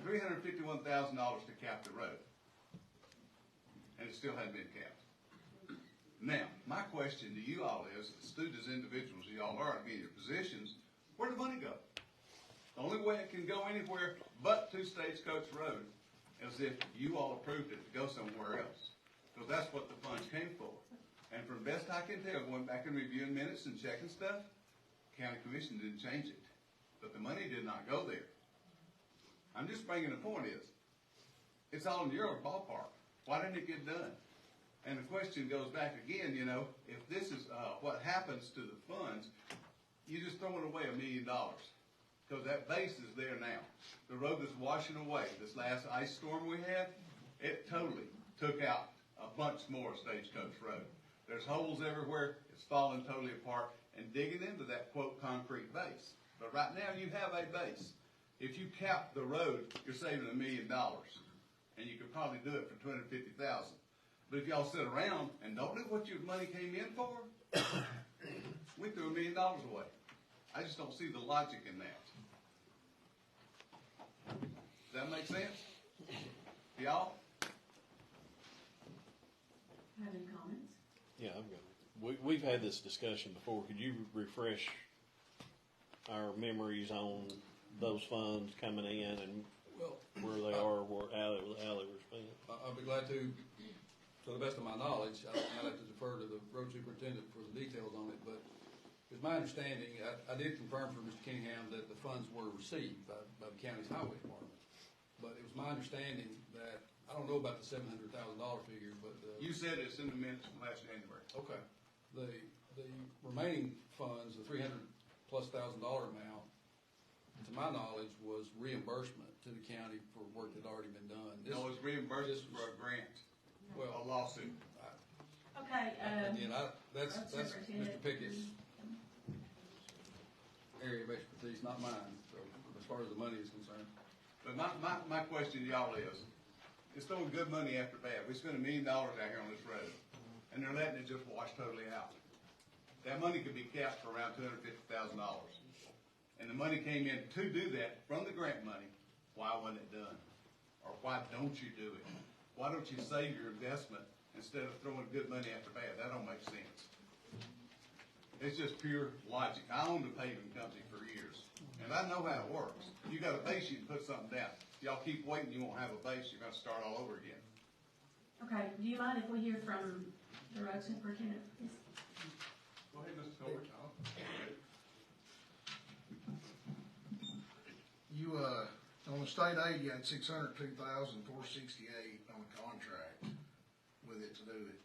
$351,000 to cap the road, and it still hadn't been capped. Now, my question to you all is, astute as individuals you all are in your positions, where'd the money go? The only way it can go anywhere but to Stagecoach Road is if you all approved it to go somewhere else. Because that's what the funds came for. And from best I can tell, going back and reviewing minutes and checking stuff, county commission didn't change it. But the money did not go there. I'm just bringing the point is, it's all in your ballpark. Why didn't it get done? And the question goes back again, you know, if this is what happens to the funds, you just throwing away $1 million. Because that base is there now. The road that's washing away, this last ice storm we had, it totally took out a bunch more of Stagecoach Road. There's holes everywhere, it's falling totally apart, and digging into that, quote, concrete base. But right now you have a base. If you cap the road, you're saving $1 million. And you could probably do it for $250,000. But if y'all sit around and don't do what your money came in for, we threw $1 million away. I just don't see the logic in that. Does that make sense? Y'all? Have any comments? Yeah, I've got. We've had this discussion before. Could you refresh our memories on those funds coming in and where they are, how they were spent? I'll be glad to the best of my knowledge. I might have to defer to the road superintendent for the details on it, but it's my understanding, I did confirm for Mr. Kingham that the funds were received by the county's highway department. But it was my understanding that, I don't know about the $700,000 figure, but You said it's in the minutes from last January. okay. The remaining funds, the $300,000+ amount, to my knowledge, was reimbursement to the county for work that had already been done. No, it's reimbursement for a grant, Well, a lawsuit. Okay, again, that's Mr. Superintendent. Pickett's area of expertise, not mine, so as far as the money is concerned. But my question to y'all is, it's throwing good money after bad. We spent $1 million out here on this road, and they're letting it just wash totally out. That money could be capped for around $250,000. And the money came in to do that from the grant money. Why wasn't it done? Or why don't you do it? Why don't you save your investment instead of throwing good money after bad? That don't make sense. It's just pure logic. I owned a paving company for years. And I know how it works. You got a base, you can put something down. Y'all keep waiting, you won't have a base, you're gonna start all over again. Okay, do you mind if we hear from the road superintendent? Yes. Go ahead, Mr. Colbert. You, on the state aid, you had $602,468 on the contract with it to do it.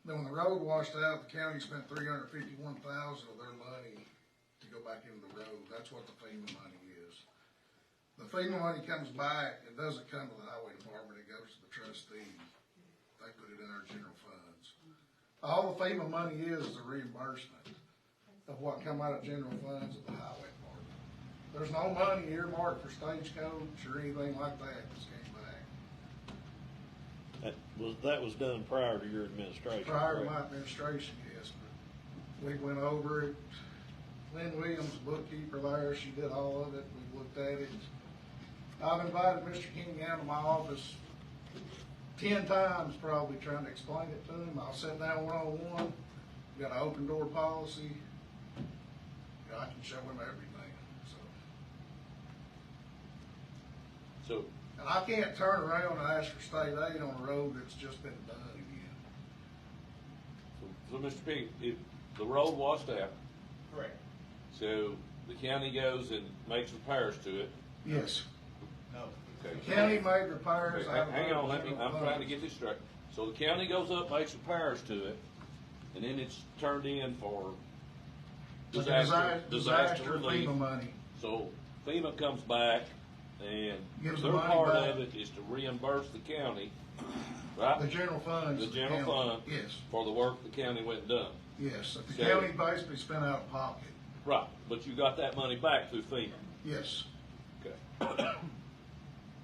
Then when the road washed out, the county spent $351,000 of their money to go back into the road. That's what the FEMA money is. The FEMA money comes back, it doesn't come to the highway department, it goes to the trustee. They put it in our general funds. All the FEMA money is a reimbursement of what come out of general funds of the highway department. There's no money earmarked for stagecoach or anything like that that's came back. That was done prior to your administration. Prior to correct? my administration, yes, but we went over it. Lynn Williams, bookkeeper there, she did all of it, we looked at it. I've invited Mr. King down to my office 10 times probably trying to explain it to him. I'll sit down one-on-one, we got an open door policy. I can show him everything, So, and I can't turn around and ask for state aid on a road that's just been done again. So Mr. Pink, if the road washed out, Correct. so the county goes and makes repairs to it. Yes. No. Okay. The county made repairs. Okay, hang on, I'm trying to get this straight. So the county goes up, makes repairs to it, and then it's turned in for disaster relief. FEMA money. So FEMA comes back, and Gives the their money part back. of it is to reimburse the county, right? The general funds. The of general county. fund. Yes. For the work the county went and done. Yes, the So- county basically spent out of pocket. Right, but you got that money back through FEMA. Yes. Okay.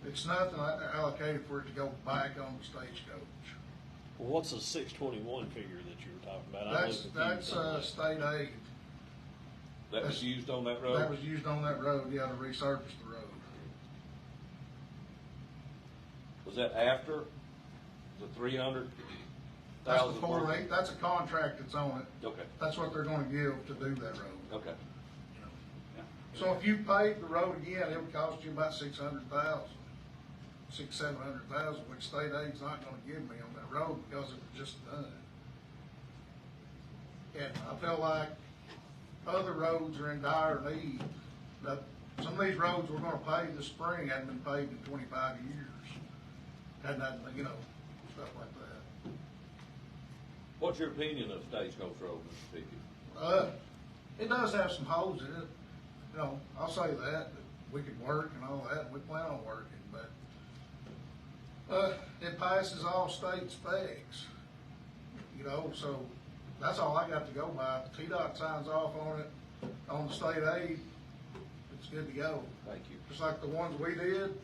It's nothing allocated for it to go back on the stagecoach. well, what's the 621 figure that you were talking about? I'm That's, looking confused on that. state aid. That was used on that road? That was used on that road, yeah, to resurface the road. Was that after the 300,000? That's before that's a contract that's on it. Okay, That's what they're gonna give to do that road. okay. So if you paved the road again, it would cost you about 600,000, 700,000, which state aid's not gonna give me on that road because it was just done. And I feel like other roads are in dire need. But some of these roads we're gonna pave this spring hadn't been paved in 25 years. Hadn't had, stuff like that. What's your opinion of Stagecoach Road, Mr. Pickett? It does have some holes in it. I'll say that we could work and all that, and we plan on working, but it passes all state specs, so that's all I got to go by. If TDOT signs off on it, on the state aid, it's good to go. Thank you. Just like the ones we did,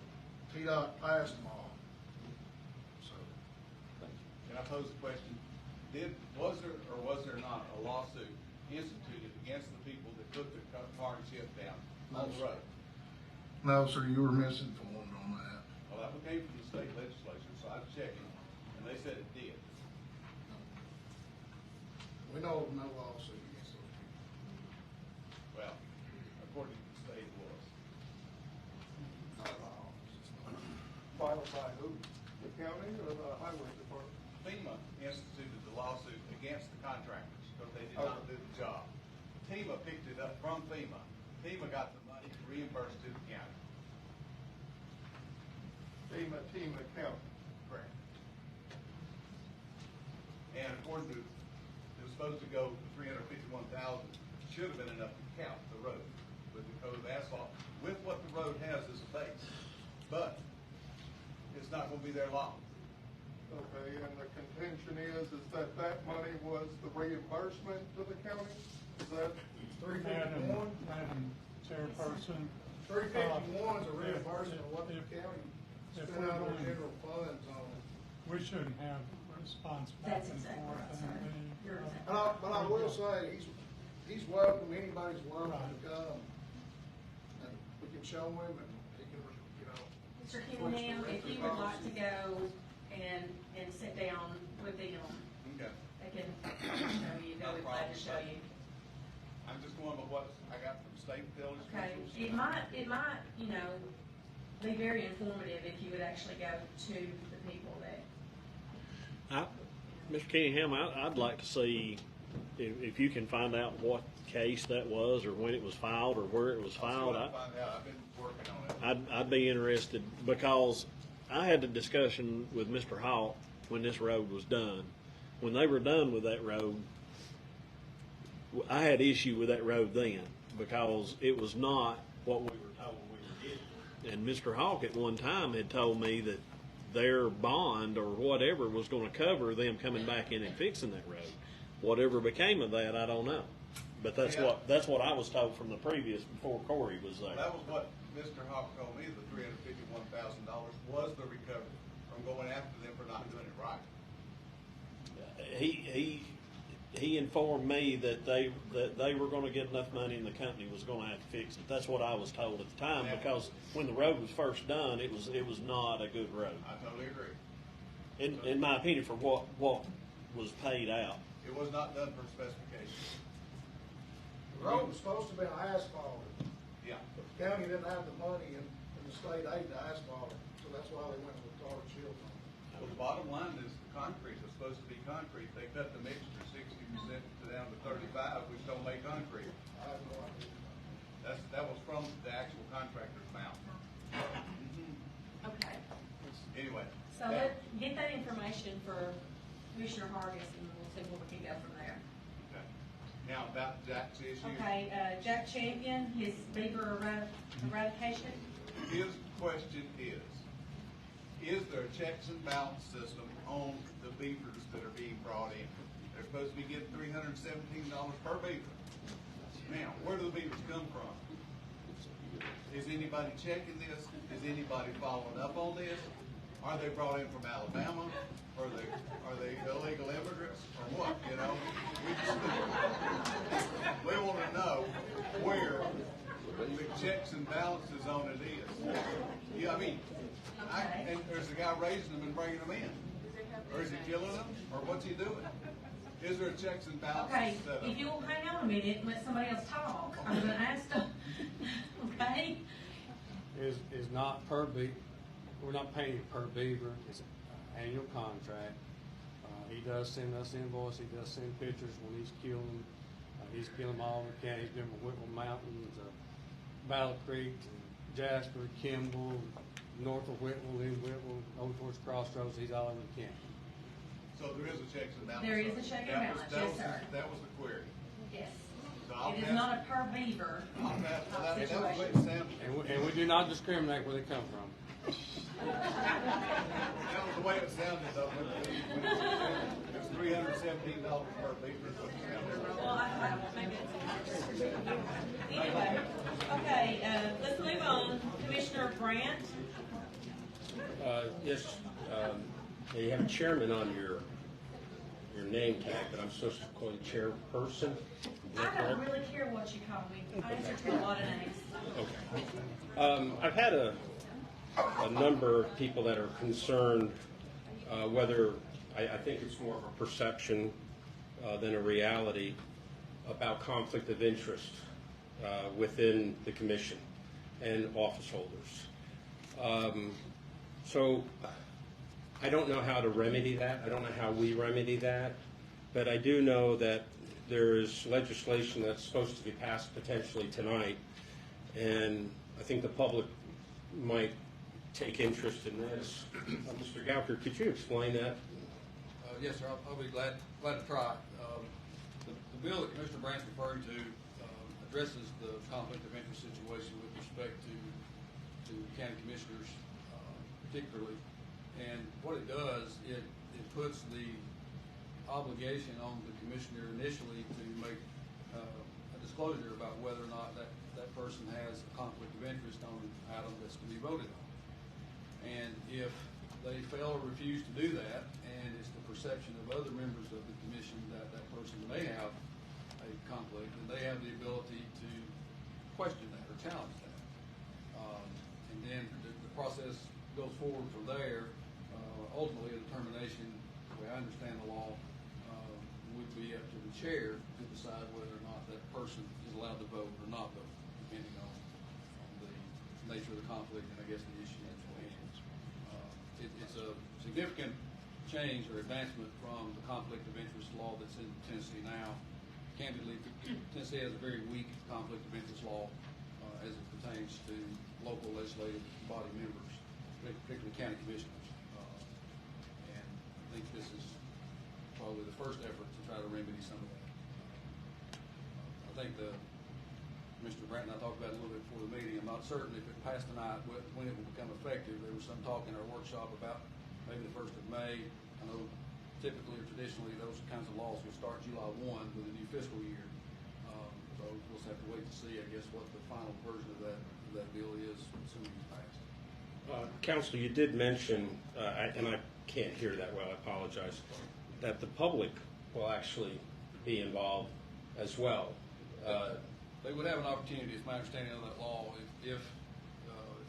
TDOT passed them all. So, Thank you. Can I pose a question? Was there or was there not a lawsuit instituted against the people that put the car and ship down on the road? no, sir, you were misinformed on that. Well, that came from the state legislature, so I checked it, and they said it did. We know of no lawsuit against those people. Well, according to the state, it was. Filed by who? The county or the highway department? FEMA instituted the lawsuit against the contractors because they did not do the job. FEMA picked it up from FEMA. FEMA got the money reimbursed to the county. FEMA County. Correct. And according to, it was supposed to go 351,000, should have been enough to count the road with the coat of asphalt, with what the road has as a base. But it's not going to be there long. Okay, and the contention is that money was the reimbursement to the county? Is that 351? Madam Chairperson. 351 is a reimbursement of what the county If spent we're out of going- general funds on. We shouldn't have response back That's and exactly forth. right, sir. You're exactly But I will say, he's welcome, anybody's welcome to come. And we can show him and he can, Mr. Cunningham, if you would like to go and sit down with them, Okay. they can show you, they'll be glad to show you. I'm just going with what I got from state intelligence Okay, officials. it might, you know, be very informative if you would actually go to the people that, Mr. Kenningham, I'd like to see if you can find out what case that was, or when it was filed, or where it was filed. I'll find out. I've been working on it. I'd be interested, because I had a discussion with Mr. Hawk when this road was done. When they were done with that road, I had issue with that road then, because it was not what we were told we were getting. And Mr. Hawk at one time had told me that their bond or whatever was gonna cover them coming back in and fixing that road. Whatever became of that, I don't know. But that's what I was told from the previous, before Corey was there. That was what Mr. Hawk told me, the $351,000 was the recovery from going after them for not doing it right. He informed me that they were gonna get enough money and the company was gonna have to fix it. That's what I was told at the time, because when the road was first done, it was not a good road. I totally agree. In my opinion, for what was paid out. It was not done per specification. The road was supposed to be asphalt. Yeah. But the county didn't have the money and the state aid to asphalt it, so that's why they went with tar and shield on it. Well, the bottom line is the concrete was supposed to be concrete. They cut the mixture 60% down to 35, which don't make concrete. I have no idea. That was from the actual contractor's mouth. okay. Anyway. So let's get that information for Commissioner Hargis, and we'll see where we can go from there. Okay. Now about Jack's issue. Okay, Jack Champion, his beaver eradication. His question is there checks and balance system on the beavers that are being brought in? They're supposed to be getting $317 per beaver. Now, where do the beavers come from? Is anybody checking this? Is anybody following up on this? Are they brought in from Alabama? Are they illegal immigrants or what? You know, we want to know where the checks and balances on it is. Yeah, I mean, and there's a guy raising them and bringing them in, or is he killing them, or what's he doing? Is there checks and balances Okay, set up? if you'll hang on a minute and let somebody else talk, I'm gonna ask them, okay? Is not per we're not paying per beaver, it's an annual contract. He does send us invoice, he does send pictures when he's killing them. He's killing them all in the county, he's doing Whitwell Mountains, Battle Creek, Jasper, Kimball, north of Whitwell, in Whitwell, over towards Crossroads, he's all in the county. So there is a checks and balances. There is a check and balance, yes, sir. That was the query. Yes. So I'll It is pass- not a per beaver that was what it situation. sounded. And we do not discriminate where they come from. That was the way it sounded though. When it was $317 per beaver. is what it sounded. Well, I don't, maybe it's. Anyway, okay, let's move on. Commissioner Grant? Yes, you have chairman on your name tag, but I'm supposed to call you chairperson? Is that I don't correct? really care what you call me. I answer to a lot of names. Okay. I've had a number of people that are concerned whether, I think it's more of a perception than a reality about conflict of interest within the commission and office holders. So I don't know how to remedy that. I don't know how we remedy that. But I do know that there is legislation that's supposed to be passed potentially tonight. And I think the public might take interest in this. Mr. Gowker, could you explain that? Yes, sir, I'll be glad to try. The bill that Commissioner Brandt's referring to addresses the conflict of interest situation with respect to county commissioners particularly. And what it does, it puts the obligation on the commissioner initially to make a disclosure about whether or not that person has a conflict of interest on an item that's to be voted on. And if they fail or refuse to do that, and it's the perception of other members of the commission that that person may have a conflict, then they have the ability to question that or challenge that. And then the process goes forward from there. Ultimately, a determination, the way I understand the law, would would be up to the chair to decide whether or not that person is allowed to vote or not vote, depending on the nature of the conflict and I guess the issue that's going on. It's a significant change or advancement from the conflict of interest law that's in Tennessee now. Candidly, Tennessee has a very weak conflict of interest law as it pertains to local legislative body members, particularly county commissioners. And I think this is probably the first effort to try to remedy some of that. I think Mr. Brandt and I talked about it a little bit before the meeting. I'm not certain if it passed tonight when it will become effective. There was some talk in our workshop about maybe the 1st of May. I know typically or traditionally those kinds of laws will start July 1 with a new fiscal year. So we'll just have to wait to see, I guess, what the final version of that bill is, assuming it's passed. Council, you did mention, and I can't hear that well, I apologize, that the public will actually be involved as well. They would have an opportunity, it's my understanding of that law, if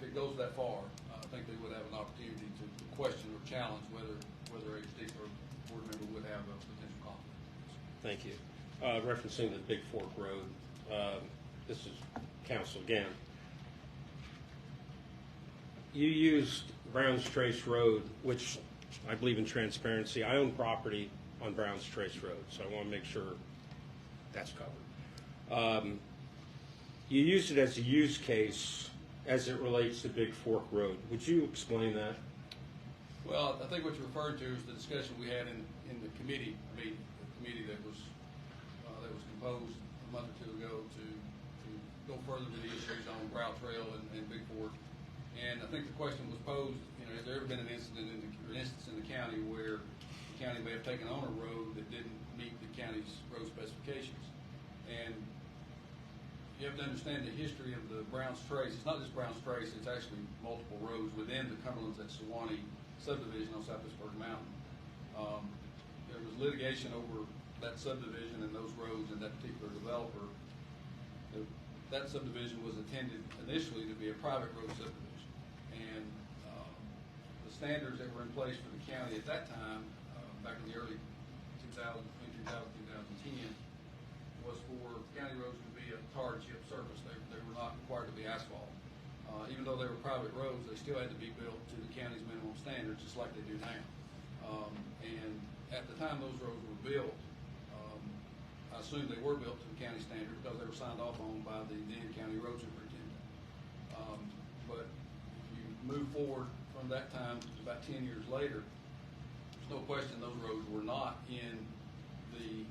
it goes that far, I think they would have an opportunity to question or challenge whether a particular board member would have a potential conflict. Thank you. Referencing the Big Fork Road, this is council again. You used Brown's Trace Road, which I believe in transparency. I own property on Brown's Trace Road, so I want to make sure that's covered. You used it as a use case as it relates to Big Fork Road. Would you explain that? Well, I think what you're referring to is the discussion we had in the committee meeting, the committee that was composed a month or two ago to go further to the issues on Brow Trail and Big Fork. And I think the question was posed, has there ever been an instance in the county where the county may have taken on a road that didn't meet the county's road specifications? And you have to understand the history of the Brown's Trace. It's not just Brown's Trace, it's actually multiple roads within the Cumberlands at Sewanee subdivision on South Pittsburgh Mountain. There was litigation over that subdivision and those roads and that particular developer. That subdivision was intended initially to be a private road subdivision. And the standards that were in place for the county at that time, back in the early 2010, was for county roads to be a tar chip surface. They were not required to be asphalt. Even though they were private roads, they still had to be built to the county's minimum standards, just like they do now. And at the time those roads were built, I assume they were built to the county standard because they were signed off on by the then county road superintendent. But if you move forward from that time to about 10 years later, there's no question those roads were not in the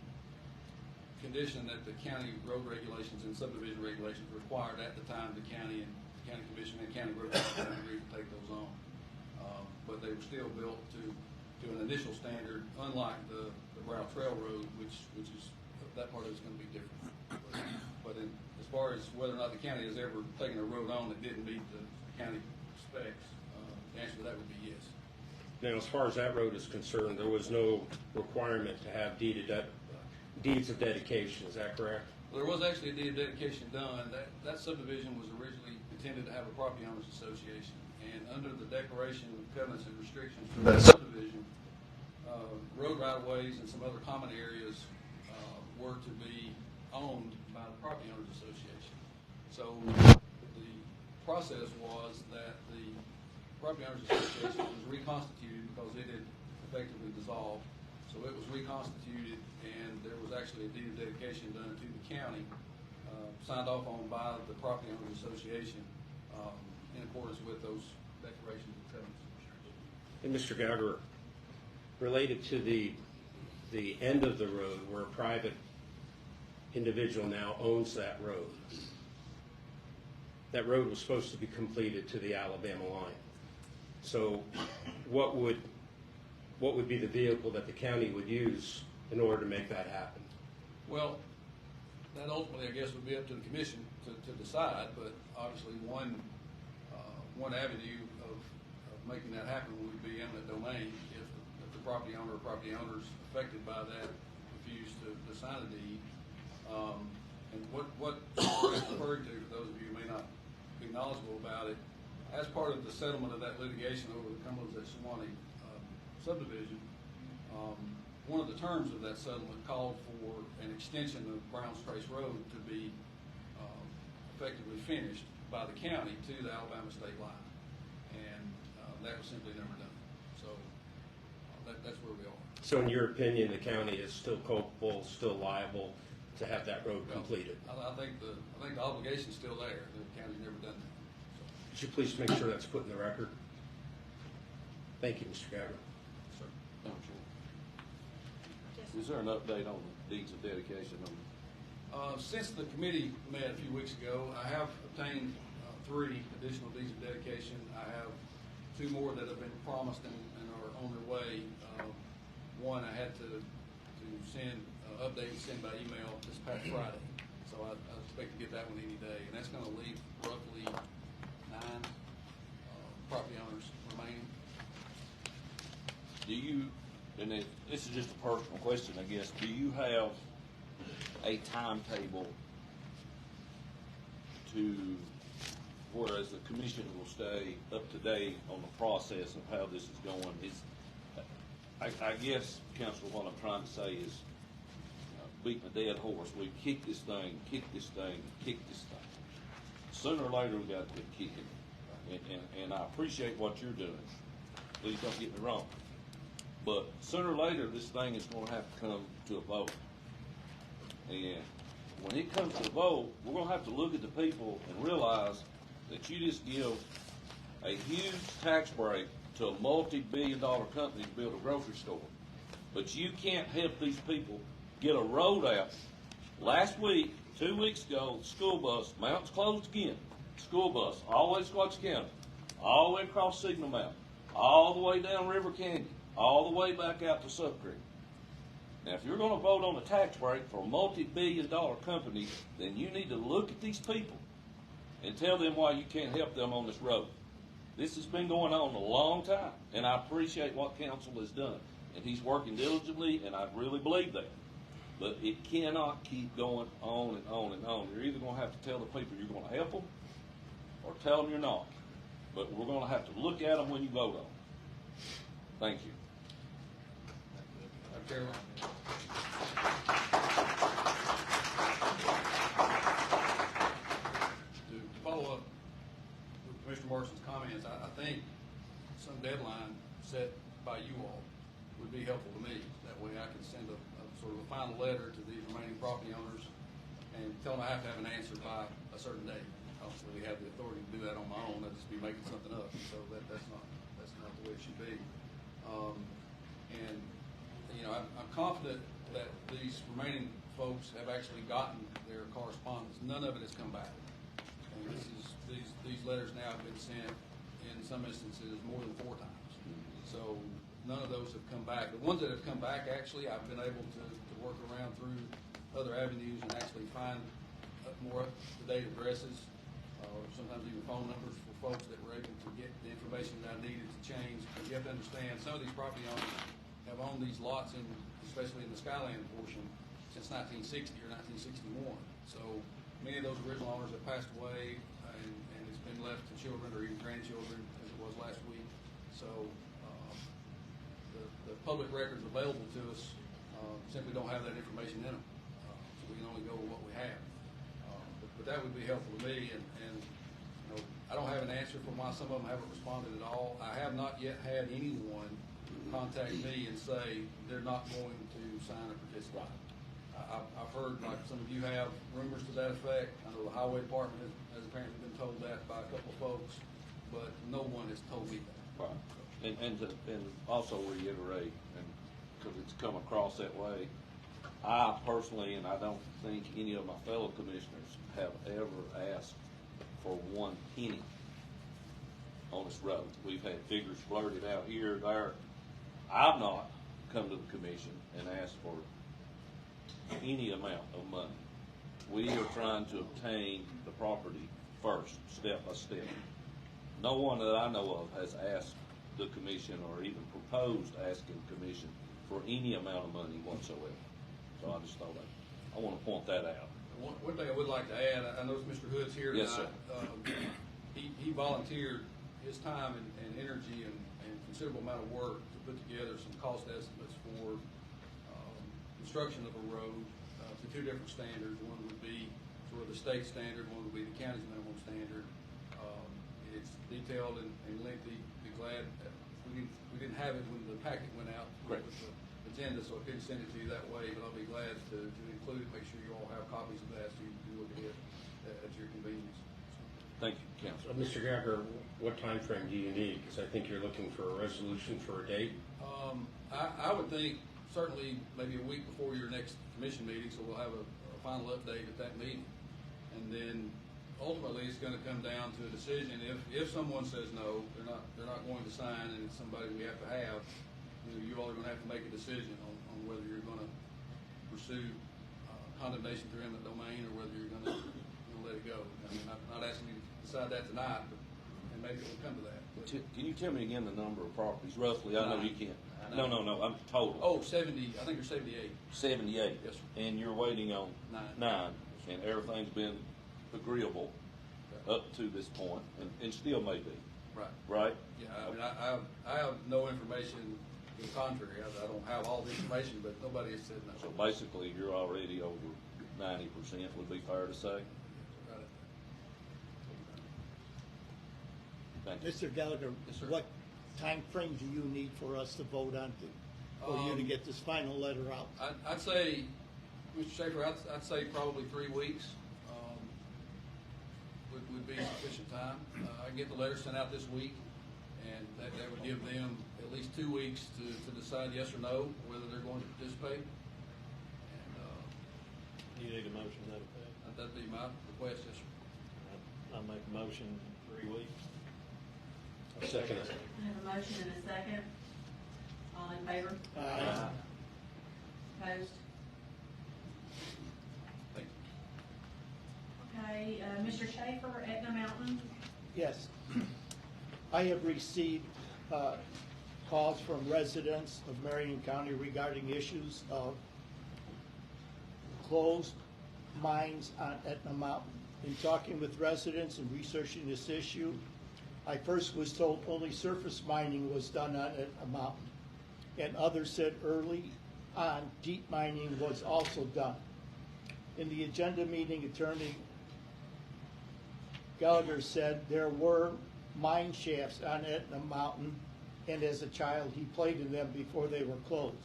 condition that the county road regulations and subdivision regulations required at the time the county and county commission and county road commission agreed to take those on. But they were still built to an initial standard, unlike the Brow Trail Road, which is that part of it's going to be different. But as far as whether or not the county has ever taken a road on that didn't meet the county specs, the answer to that would be yes. Now, as far as that road is concerned, there was no requirement to have deeds of dedication. Is that correct? Well, there was actually a deed of dedication done. That subdivision was originally intended to have a property owners association, and under the declaration of covenants and restrictions for that subdivision, road right-of-ways and some other common areas were to be owned by the property owners association. So the process was that the property owners association was reconstituted because it had effectively dissolved. So it was reconstituted, and there was actually a deed of dedication done to the county, signed off on by the property owners association in accordance with those declarations of covenants and restrictions. And Mr. Gowder, related to the end of the road where a private individual now owns that road was supposed to be completed to the Alabama line. So what would be the vehicle that the county would use in order to make that happen? Well, that ultimately, I guess, would be up to the commission to decide, but obviously one avenue of making that happen would be eminent domain if the property owner or property owners affected by that refuse to sign a deed. And what I'm referring to, for those of you who may not be knowledgeable about it, as part of the settlement of that litigation over the Cumberlands at Sewanee subdivision, one of the terms of that settlement called for an extension of Browns Trace Road to be effectively finished by the county to the Alabama state line. And that was simply never done. So that's where we are. So in your opinion, the county is still culpable, still liable to have that road completed? I think the obligation's still there. The county's never done that. Would you please make sure that's put in the record? Thank you, Mr. Gabbard. Sir. Is there an update on the deeds of dedication? Since the committee met a few weeks ago, I have obtained 3 additional deeds of dedication. I have 2 more that have been promised and are on their way. One I had to send, update and send by email this past Friday. So I expect to get that one any day. And that's going to leave roughly 9 property owners remaining. Do you, and this is just a personal question, I guess, do you have a timetable to, whereas the commission will stay up to date on the process of how this is going? I guess, Councilor, what I'm trying to say is beating a dead horse. We kick this thing, kick this thing, kick this thing. Sooner or later, we got to quit kicking. And I appreciate what you're doing. Please don't get me wrong. But sooner or later, this thing is going to have to come to a vote. And when it comes to a vote, we're going to have to look at the people and realize that you just give a huge tax break to a multi-billion-dollar company to build a grocery store. But you can't help these people get a road out. Last week, 2 weeks ago, the school bus, Mountain's closed again. School bus, all the way to Squatch County, all the way across Signal Mountain, all the way down River Canyon, all the way back out to Sup Creek. Now, if you're going to vote on a tax break for a multi-billion-dollar company, then you need to look at these people and tell them why you can't help them on this road. This has been going on a long time, and I appreciate what council has done. And he's working diligently, and I really believe that. But it cannot keep going on and on and on. You're either going to have to tell the people you're going to help them or tell them you're not. But we're going to have to look at them when you vote on them. Thank you. Carolyn. To follow up with Commissioner Morrison's comments, I think some deadline set by you all would be helpful to me. That way I can send a sort of a final letter to these remaining property owners and tell them I have to have an answer by a certain date. I don't really have the authority to do that on my own. I'd just be making something up. So that's not the way it should be. And you know, I'm confident that these remaining folks have actually gotten their correspondence. None of it has come back. And these letters now have been sent in some instances more than 4 times. So none of those have come back. The ones that have come back, actually, I've been able to work around through other avenues and actually find more up-to-date addresses, sometimes even phone numbers for folks that were able to get the information that I needed to change. But you have to understand, some of these property owners have owned these lots, especially in the Skyland portion, since 1960 or 1961. So many of those original owners have passed away, and it's been left to children or even grandchildren, as it was last week. So the public records available to us simply don't have that information in them. So we can only go with what we have. But that would be helpful to me, and you know, I don't have an answer for why some of them haven't responded at all. I have not yet had anyone contact me and say they're not going to sign or participate. I've heard, like some of you have, rumors to that effect. I know the highway department has apparently been told that by a couple of folks, but no one has told me that. Right. And also reiterate, and because it's come across that way, I personally, and I don't think any of my fellow commissioners have ever asked for 1 penny on this road. We've had figures blurted out here, there. I've not come to the commission and asked for any amount of money. We are trying to obtain the property first, step by step. No one that I know of has asked the commission or even proposed asking the commission for any amount of money whatsoever. So I just thought I want to point that out. One thing I would like to add, I noticed Mr. Hood's here tonight. Yes, sir. He volunteered his time and energy and considerable amount of work to put together some cost estimates for construction of a road to two different standards. One would be sort of the state standard, one would be the county's minimum standard. It's detailed and lengthy. Be glad that we didn't have it when the packet went out with the agenda, so I couldn't send it to you that way, but I'll be glad to include it, make sure you all have copies of that so you can look at it at your convenience. Thank you, Councilor. Mr. Gallagher, what time frame do you need? Because I think you're looking for a resolution for a date. I would think certainly maybe a week before your next commission meeting, so we'll have a final update at that meeting. And then ultimately it's going to come down to a decision. If someone says no, they're not going to sign, and it's somebody we have to have, you all are going to have to make a decision on whether you're going to pursue condemnation through eminent domain or whether you're going to let it go. I mean, I'm not asking you to decide that tonight, and maybe it will come to that. But Can you tell me again the number of properties roughly? I know you can't. No, I'm total. Oh, 70, I think there's 78. 78. Yes, sir. And you're waiting on 9, and everything's been agreeable up to this point, and still may be. Right. Right? Yeah, I mean, I have no information to the contrary. I don't have all the information, but nobody has said no. So basically, you're already over 90%, would be fair to say? Thank you. Mr. Gallagher, Yes, sir. what time frame do you need for us to vote on for you to get this final letter out? I'd say, Mr. Schaefer, I'd say probably 3 weeks would be sufficient time. I can get the letter sent out this week, and that would give them at least 2 weeks to decide yes or no, whether they're going to participate. And You need a motion to that effect? that'd be my request, yes, sir. I'll make a motion 3 weeks. Second. I have a motion and a second. All in favor? Aye. Opposed? Thank you. Okay, Mr. Schaefer, Etna Mountain. Yes. I have received calls from residents of Marion County regarding issues of closed mines on Etna Mountain. In talking with residents and researching this issue, I first was told only surface mining was done on Etna Mountain, and others said early on deep mining was also done. In the agenda meeting, Attorney Gallagher said there were mine shafts on Etna Mountain, and as a child he played in them before they were closed.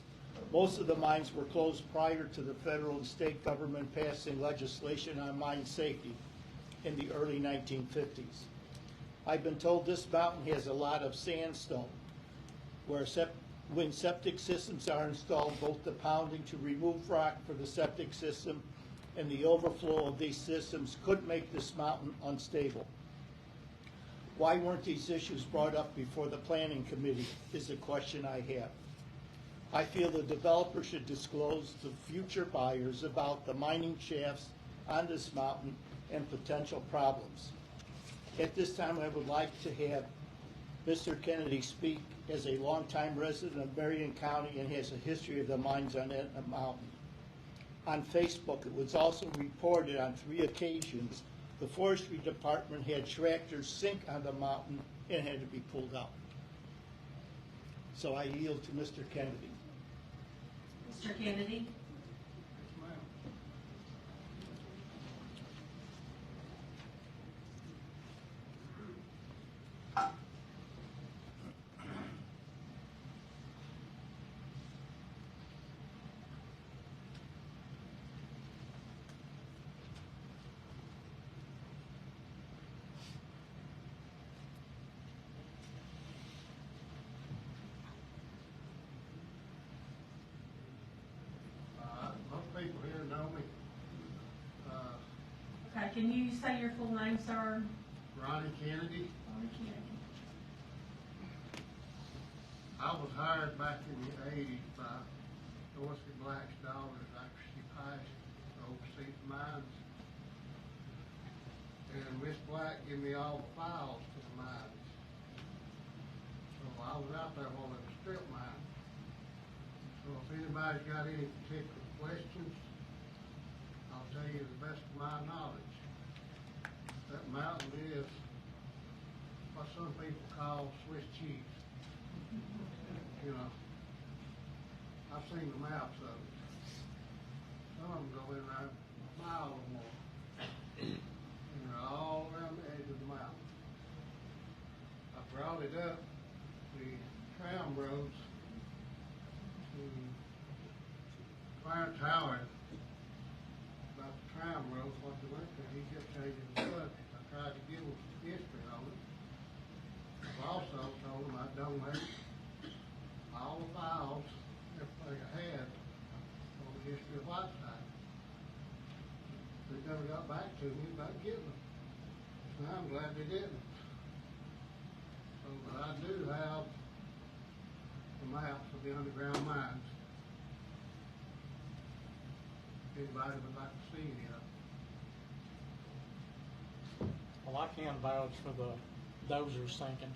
Most of the mines were closed prior to the federal and state government passing legislation on mine safety in the early 1950s. I've been told this mountain has a lot of sandstone, where when septic systems are installed, both the pounding to remove rock for the septic system and the overflow of these systems could make this mountain unstable. Why weren't these issues brought up before the planning committee is a question I have. I feel the developer should disclose to future buyers about the mining shafts on this mountain and potential problems. At this time, I would like to have Mr. Kennedy speak as a longtime resident of Marion County and has a history of the mines on Etna Mountain. On Facebook, it was also reported on 3 occasions the forestry department had tractors sink on the mountain and had to be pulled out. So I yield to Mr. Kennedy. Mr. Kennedy? Most people here know me. Okay, can you say your full name, sir? Ronnie Kennedy. Ronnie Kennedy. I was hired back in the 80s by Dorothy Black's daughters after she passed to oversee the mines. And Miss Black gave me all the files for the mines. So I was out there while it was strip mining. So if anybody's got any particular questions, I'll tell you the best of my knowledge. That mountain is what some people call Swiss cheese. You know, I've seen the maps of it. Some of them go in there a mile or more. And they're all around the edge of the mountain. I brought it up, the tram roads to Clarence Howard about the tram roads, what they went to. He kept changing the subject. I tried to give him some history on it. I've also told him I'd donate all the files, everything I had on the history of Whiteside. They never got back to me about getting them. And I'm glad they didn't. So, but I do have the maps of the underground mines. Anybody would like to see any of them. Well, I can vouch for the dozer sinking.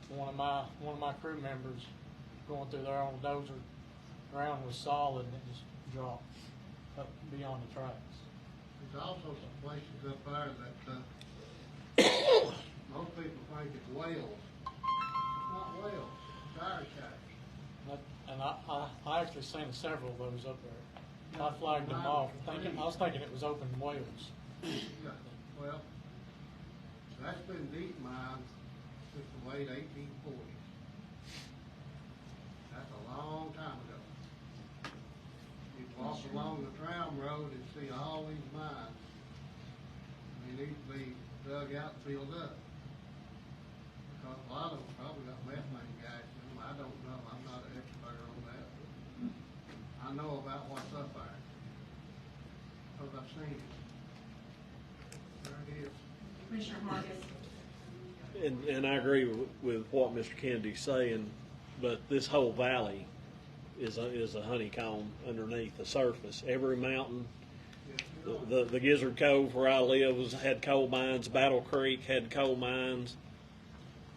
One of my crew members going through there on the dozer, ground was solid and it just dropped up beyond the tracks. There's also some places up there that most people think it's whales. It's not whales, it's tire shacks. And I actually seen several of those up there. I flagged them off, I was thinking it was open whales. Yeah, well, that's been deep mined since the late 1840s. That's a long time ago. You walk along the tram road and see all these mines. They need to be dug out and filled up. Because a lot of them probably got methane gas in them. I don't know. I'm not an expert on that. I know about what's up there. Because I've seen it. There it is. Commissioner Marcus? And I agree with what Mr. Kennedy's saying, but this whole valley is a honeycomb underneath the surface. Every mountain, the Gizzard Cove where I live had coal mines. Battle Creek had coal mines.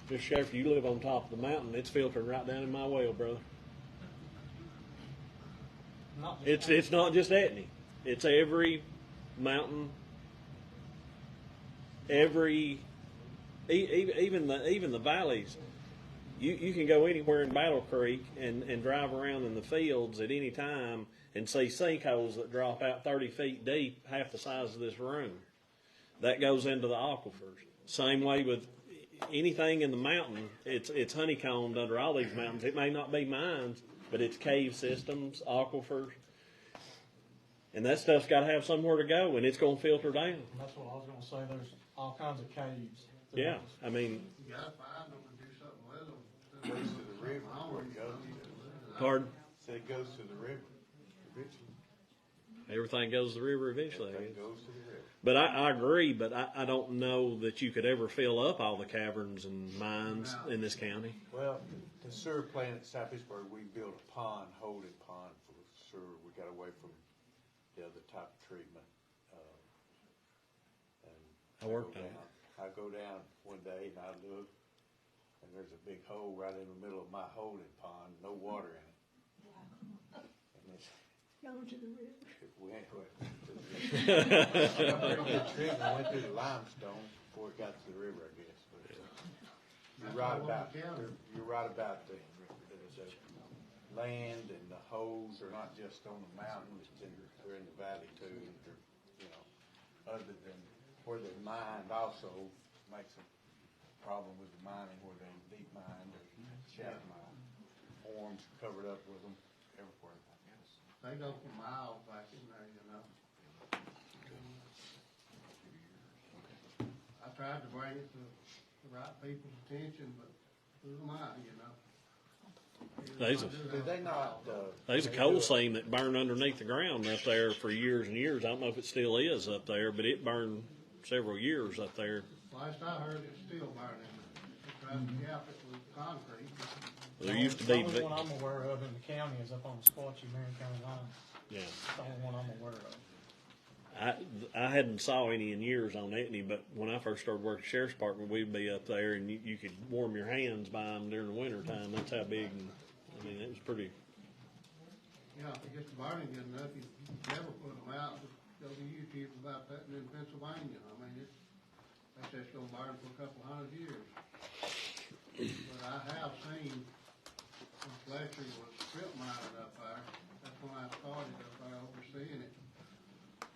Mr. Sheriff, you live on top of the mountain. It's filtering right down in my well, brother. It's not just Etna. It's every mountain, even the valleys. You can go anywhere in Battle Creek and drive around in the fields at any time and see sinkholes that drop out 30 feet deep, half the size of this room. That goes into the aquifers. Same way with anything in the mountain. It's honeycombed under all these mountains. It may not be mines, but it's cave systems, aquifers. And that stuff's got to have somewhere to go, and it's going to filter down. That's what I was going to say. There's all kinds of caves. Yeah, I mean. You got to find them and do something with them. It goes to the river where it goes. Pardon? So it goes to the river eventually. Everything goes to the river eventually. Everything goes to the river. But I agree, but I don't know that you could ever fill up all the caverns and mines in this county. Well, the sewer plant at Southeastburg, we built a pond, holding pond for sewer. We got away from the other type of treatment. And I worked on it. I go down one day and I look, and there's a big hole right in the middle of my holding pond, no water in it. Wow. And it's Going to the river. It went through the limestone before it got to the river, I guess. But, you're right about the land and the holes are not just on the mountain; they're in the valley too. They're, other than where they're mined, also makes a problem with the mining where they deep mine or shaft mine. Horns covered up with them everywhere. They go for miles back in there, I tried to bring it to the right people's attention, but who am I, There's a coal seam that burned underneath the ground up there for years and years. I don't know if it still is up there, but it burned several years up there. Last I heard, it's still burning. They tried to cap it with concrete. There used to be. The only one I'm aware of in the county is up on the Squatchy, Marion County line. Yeah. That's the only one I'm aware of. I hadn't saw any in years on Etna, but when I first started working at the Sheriff's Department, we'd be up there and you could warm your hands by them during the winter time. That's how big. It was pretty. Yeah, if it gets burning good enough, you never put them out. Just go to YouTube about that in Pennsylvania. That's just going to burn for a couple 100 years. But I have seen when Fletcher was strip mining up there. That's when I started up there over seeing it.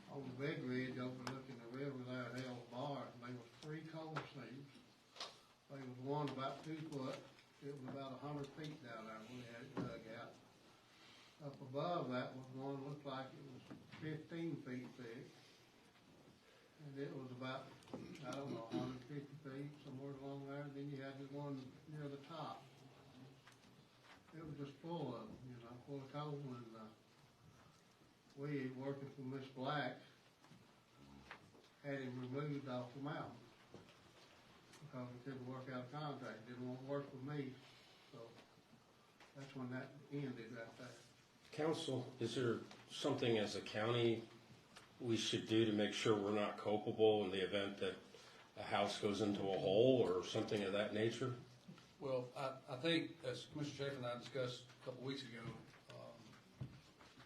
On the big ridge overlooking the river there at Hell's Bar, there was 3 coal seams. There was one about 2 foot. It was about 100 feet down there when they had it dug out. Up above that was one looked like it was 15 feet thick. And it was about, I don't know, 150 feet, somewhere along there. Then you had the one near the top. It was just full of them, you know, full of coal. And we, working for Miss Black, had him removed off the mountain because we couldn't work out a contract. Didn't want to work with me. So that's when that ended right there. Council, is there something as a county we should do to make sure we're not culpable in the event that a house goes into a hole or something of that nature? Well, I think, as Commissioner Schaefer and I discussed a couple of weeks ago,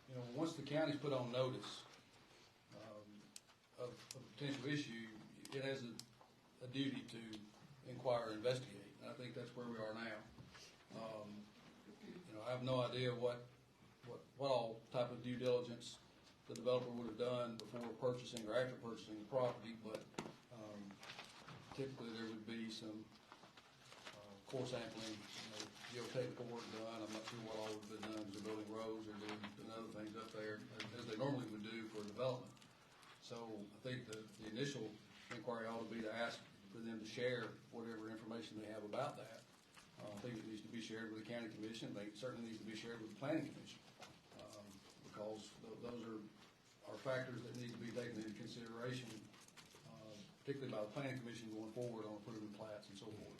you know, once the county's put on notice of a potential issue, it has a duty to inquire or investigate. And I think that's where we are now. You know, I have no idea what all type of due diligence the developer would have done before purchasing or after purchasing the property, but typically there would be some core sampling, you know, geotechnical work done. I'm not sure what all would have been done because they're building roads or doing other things up there as they normally would do for development. So I think the initial inquiry ought to be to ask for them to share whatever information they have about that. I think it needs to be shared with the county commission. It certainly needs to be shared with the planning commission because those are factors that need to be taken into consideration, particularly by the planning commission going forward on approving plats and so forth.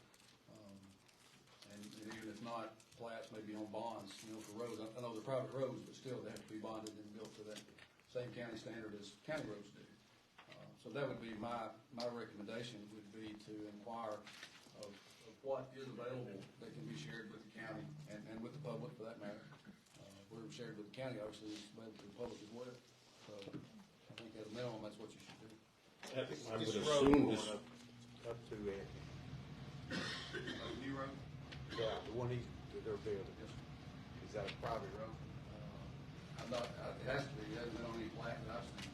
And even if not, plats maybe on bonds, you know, for roads. I know they're private roads, but still they have to be bonded and built to that same county standard as county roads do. So that would be my recommendation would be to inquire of what is available that can be shared with the county and with the public for that matter. Whatever shared with the county obviously is available to the public as well. So I think at a minimum that's what you should do. I would assume this. Up to New road? yeah, the one they're building. Is that a private road? It has to be. It hasn't been on any plat that I've seen.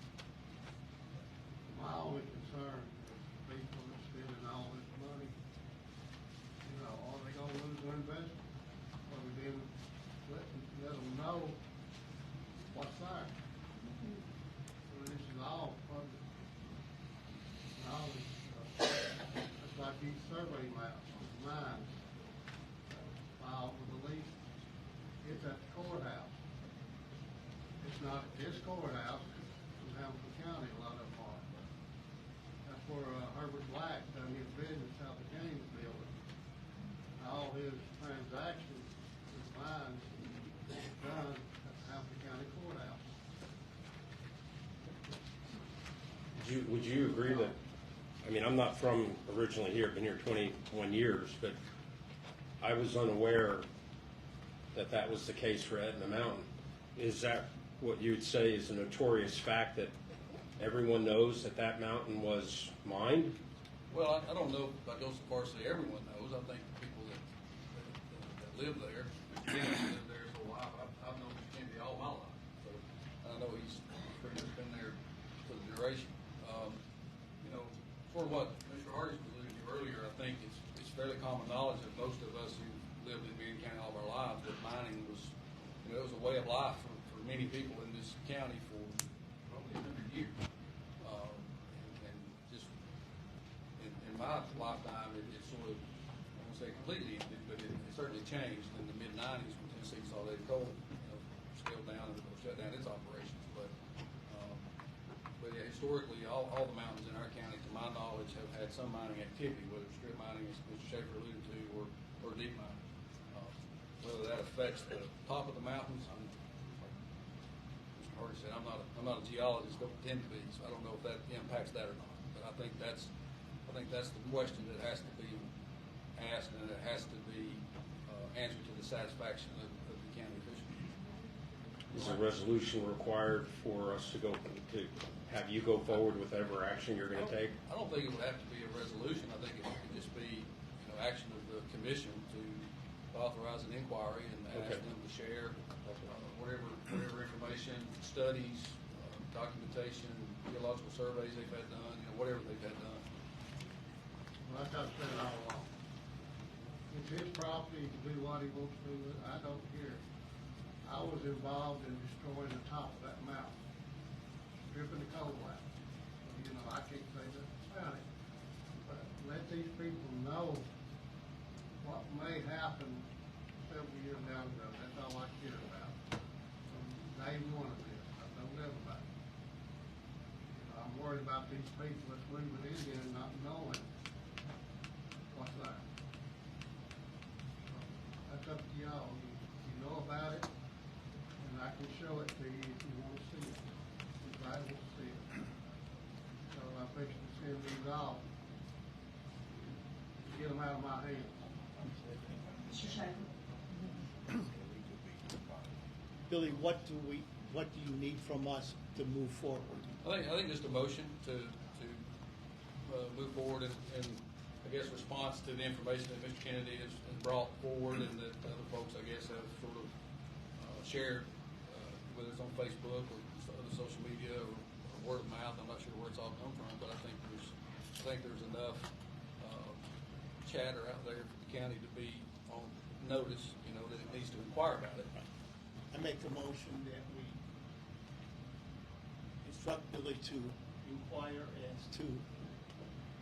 My only concern is people that spending all this money, you know, are they gonna lose their investment? Or we didn't let them know what's there? So this is all public knowledge. It's like these survey maps on mines, filed with the lease. It's at the courthouse. It's not at this courthouse, in Hamilton County, a lot of them are. That's where Herbert Black done his business out the James building. All his transactions, his mines, done at the Hamilton County courthouse. Would you agree that, I mean, I'm not from originally here, been here 21 years, but I was unaware that that was the case for Etna Mountain. Is that what you would say is a notorious fact that everyone knows that that mountain was mined? Well, I don't know if I go so far as to say everyone knows. I think the people that live there, lived there for a while. I've known Mr. Kennedy all my life, so I know he's pretty much been there for the duration. You know, for what Mr. Hardis was alluding to earlier, I think it's fairly common knowledge that most of us who lived in Marion County all of our lives that mining was, you know, it was a way of life for many people in this county for probably 100 years. And just in my lifetime, it sort of, I won't say completely ended, but it certainly changed in the mid-90s when Tennessee Consolidated Coal, you know, scaled down and shut down its operations. But yeah, historically, all the mountains in our county, to my knowledge, have had some mining activity, whether it's strip mining, as Mr. Schaefer alluded to, or deep mining. Whether that affects the top of the mountains, Mr. Hardy said, I'm not a geologist, don't pretend to be, so I don't know if that impacts that or not. But I think that's the question that has to be asked, and it has to be answered to the satisfaction of the county officials. Is a resolution required for us to have you go forward with whatever action you're going to take? I don't think it would have to be a resolution. I think it could just be, you know, action of the commission to authorize an inquiry and ask them to share whatever information, studies, documentation, geological surveys they've had done, you know, whatever they've had done. Like I said all along, it's his property, he can do what he wants to do with it, I don't care. I was involved in destroying the top of that mountain, stripping the coal out. You know, I can't say that about it, but let these people know what may happen several years down the road, that's all I care about. From day one of this, I told everybody. You know, I'm worried about these people that's moving in here and not knowing what's there. So, that's up to y'all, you know about it, and I can show it to you if you wanna see it, if I want to see it. So I'm fixing to send these off, get them out of my hands. Mr. Schaefer? Billy, what do you need from us to move forward? I think just a motion to move forward and I guess response to the information that Mr. Kennedy has brought forward and that other folks, I guess, have sort of shared, whether it's on Facebook or other social media or word of mouth. I'm not sure where it's all come from, but I think there's enough chatter out there for the county to be on notice, you know, that it needs to inquire about it. I make a motion that we instruct Billy to inquire as to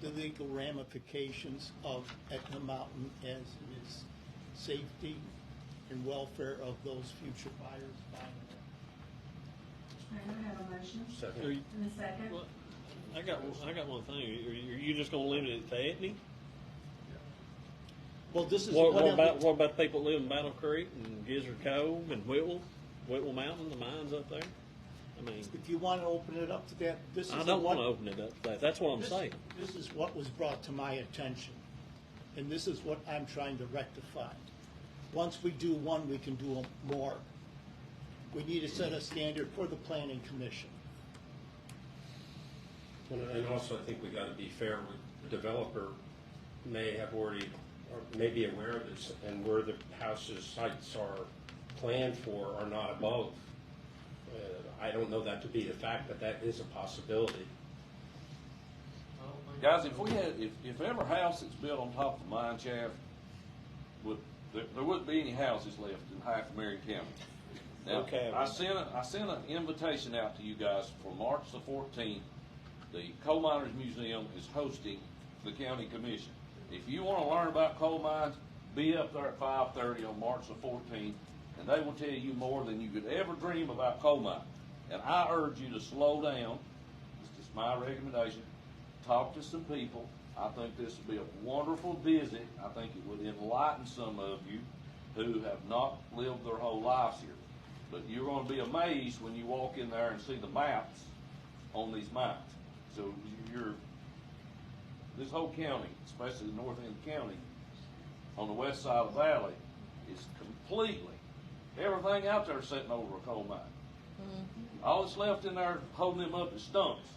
the legal ramifications of Etna Mountain as it is safety and welfare of those future buyers buying it. I have a motion. Second. And a second. Well, I got one thing. Are you just gonna limit it to Etna? Well, this is What about people that live in Battle Creek and Gizzard Cove and Whitwell Mountain, the mines up there? I mean, if you want to open it up to that, this is. I don't want to open it up to that. That's what I'm saying. This is what was brought to my attention, and this is what I'm trying to rectify. Once we do one, we can do more. We need to set a standard for the planning commission. And also, I think we got to be fair with the developer. May have already, or may be aware of this, and where the houses sites are planned for are not above. I don't know that to be the fact, but that is a possibility. Guys, if every house that's built on top of the mine shaft there wouldn't be any houses left in half of Marion County. Now, Okay. I sent an invitation out to you guys for March the 14th. The Coal Miners Museum is hosting the county commission. If you want to learn about coal mines, be up there at 5:30 on March the 14th, and they will tell you more than you could ever dream about coal mining. And I urge you to slow down. It's just my recommendation. Talk to some people. I think this would be a wonderful visit. I think it would enlighten some of you who have not lived their whole lives here. But you're going to be amazed when you walk in there and see the maps on these mines. So this whole county, especially the north end of the county, on the west side of the valley, is completely, everything out there is sitting over a coal mine. All that's left in there holding them up is stumps,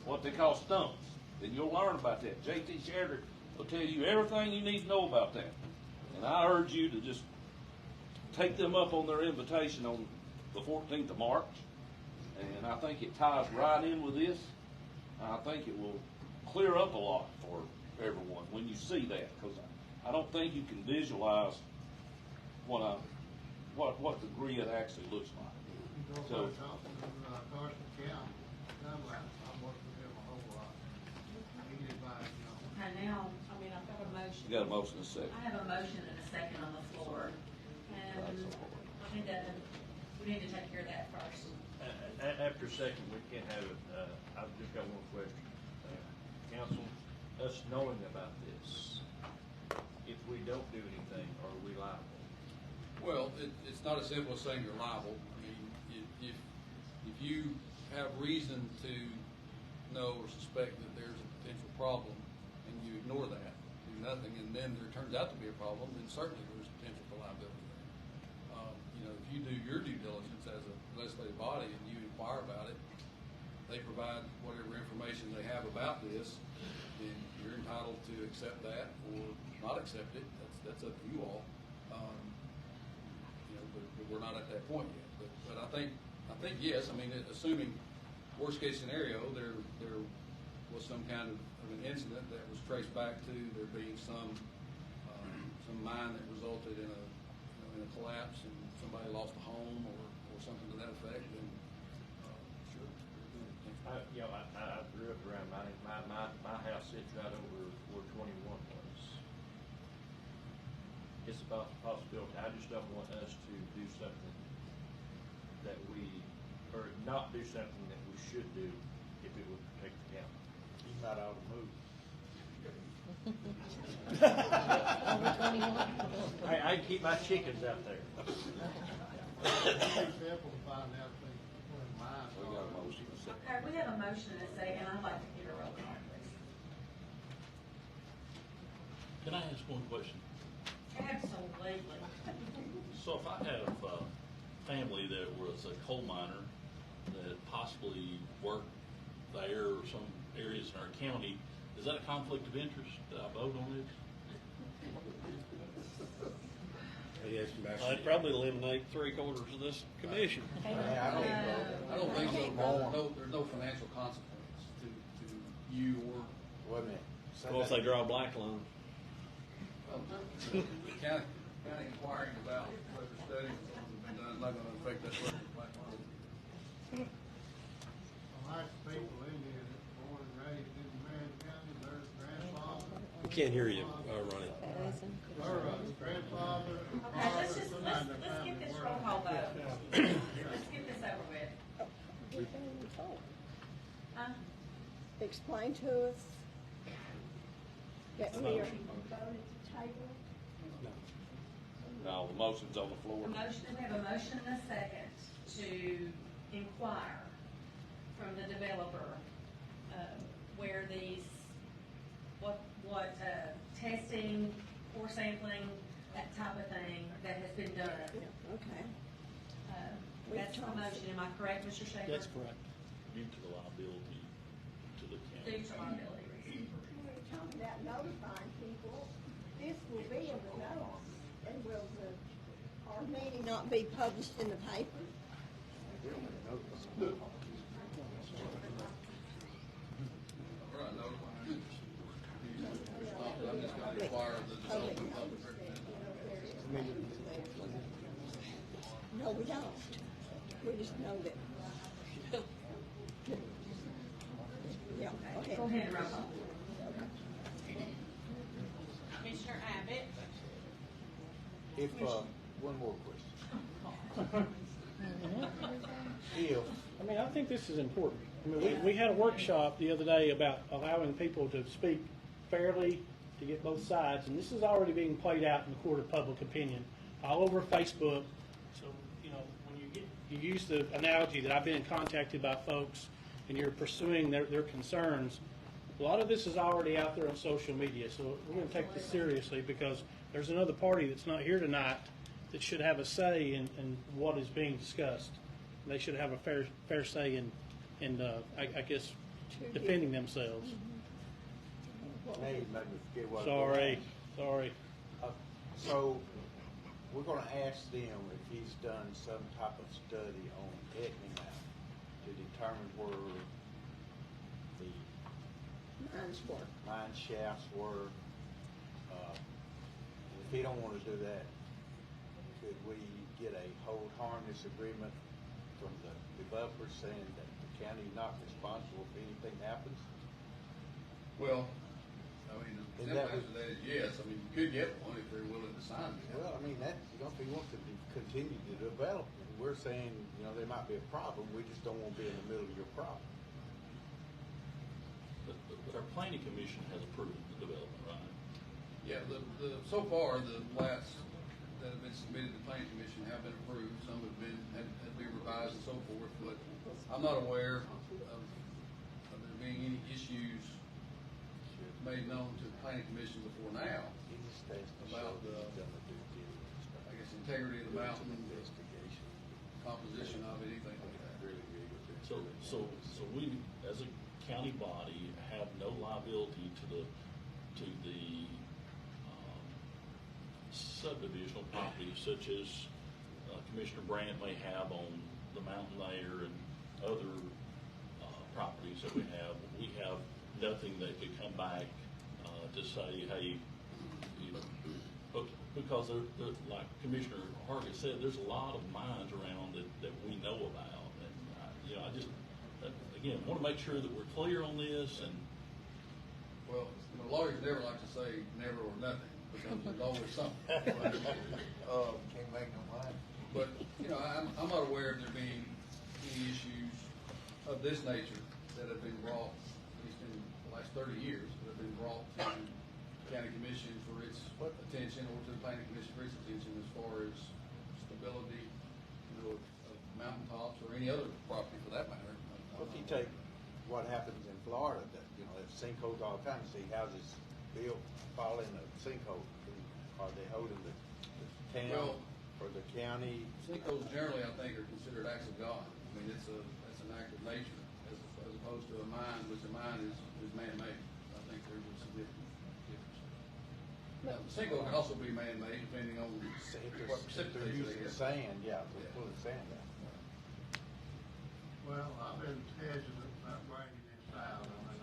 what they call stumps. And you'll learn about that. J.T. Sheridan will tell you everything you need to know about that. And I urge you to just take them up on their invitation on the 14th of March. And I think it ties right in with this. I think it will clear up a lot for everyone when you see that, because I don't think you can visualize what the grid actually looks like. So, Carson County, I've worked with him a whole lot. He did Okay, now, I've got a motion. you got a motion and a second. I have a motion and a second on the floor, and we need to take care of that first. After second, we can't have it, I've just got one question. Council, us knowing about this, if we don't do anything, are we liable? Well, it's not as simple as saying you're liable. I mean, if you have reason to know or suspect that there's a potential problem and you ignore that, do nothing, and then there turns out to be a problem, then certainly there's potential for liability there. If you do your due diligence as a legislative body and you inquire about it, they provide whatever information they have about this, then you're entitled to accept that or not accept it. That's up to you all. But we're not at that point yet. But I think yes. I mean, assuming worst case scenario, there was some kind of an incident that was traced back to there being some mine that resulted in a collapse and somebody lost a home or something to that effect, then sure. I grew up around my house sits right over where 21 was. It's about the possibility. I just don't want us to do something that or not do something that we should do if it would protect the county. You might ought to move. I can keep my chickens out there. It's simple to find out things where mine We got a are. motion. Okay, we have a motion and a second, I'd like to get a roll call, please. Can I ask one question? Absolutely. So if I have a family that was a coal miner that possibly worked there or some areas in our county, is that a conflict of interest that I vote on this? Yes, I'd probably eliminate 3/4 of this commission. I don't think so. There's no financial consequence to you or. Wait a minute. Well, if they draw a black line. The county inquiring about whether studies have been done is not going to affect that person. Like people in here that born and raised in Marion County, their grandfather. We can't hear you, Ronnie. Their grandfather. Okay, let's get this roll call vote. Let's get this over with. We've been told. Huh? Explain to us that we are voted to table. No, the motion's on the floor. We have a motion and a second to inquire from the developer, where these, what testing, core sampling, that type of thing that has been done. Okay. That's the motion, am I correct, Mr. Schaefer? That's correct. Due to the liability to the county. Due to liability reasons. We're talking about notifying people. This will be in the notice, and will our meeting not be published in the paper? We're not notifying. I'm just going to inquire of the development public representative. No, we don't. We just know that. Yeah, okay. Go ahead, roll call. Commissioner Abbott? If, one more question. If, I mean, I think this is important. I mean, we had a workshop the other day about allowing people to speak fairly, to get both sides, and this is already being played out in the court of public opinion, all over Facebook. So, you know, when you use the analogy that I've been contacted by folks, and you're pursuing their concerns, a lot of this is already out there on social media, so we're going to take this seriously, because there's another party that's not here tonight that should have a say in what is being discussed. They should have a fair say in I guess, defending themselves. now you made me forget what. Sorry. So, we're gonna ask them if he's done some type of study on Etna Mountain to determine where the mine shafts were. If he don't wanna do that, could we get a hold harmless agreement from the developer saying that the county is not responsible if anything happens? Well, I mean, the And simple that answer to that is yes. I mean, you could get one if they're willing to sign it. Well, I mean, that, you know, if he wants to continue to develop, and we're saying, you know, there might be a problem, we just don't want to be in the middle of your problem. But our planning commission has approved the development, right? Yeah, so far, the plats that have been submitted to the planning commission have been approved. Some have had to be revised and so forth, but I'm not aware of there being any issues made known to the planning commission before now about the, I guess, integrity of the mountain, composition of it, anything like that. So we, as a county body, have no liability to the subdivisional properties such as Commissioner Brandt may have on the mountain layer and other properties that we have nothing that could come back, to say, hey, you know, because like Commissioner Hargett said, there's a lot of mines around that we know about. And, you know, I just, again, want to make sure that we're clear on this. And Well, you know, lawyers never like to say never or nothing, because there's always something. Can't make no money. But, you know, I'm not aware of there being any issues of this nature that have been brought, at least in the last 30 years, that have been brought to the county commission for its attention, or to the planning commission for its attention, as far as stability, you know, of mountaintops or any other property for that matter. Well, if you take what happens in Florida, that, you know, there's sinkholes all the time, see houses built, fall in a sinkhole. Are they holding the town or the county? Sinkholes generally, I think, are considered acts of God. I mean, it's an act of nature, as opposed to a mine, which a mine is man-made. I think there's a significant difference. Now, the sinkhole can also be man-made, depending on what precipitates They're it. using sand, yeah, they're pulling sand out. Well, I've been hesitant about bringing this out. I mean,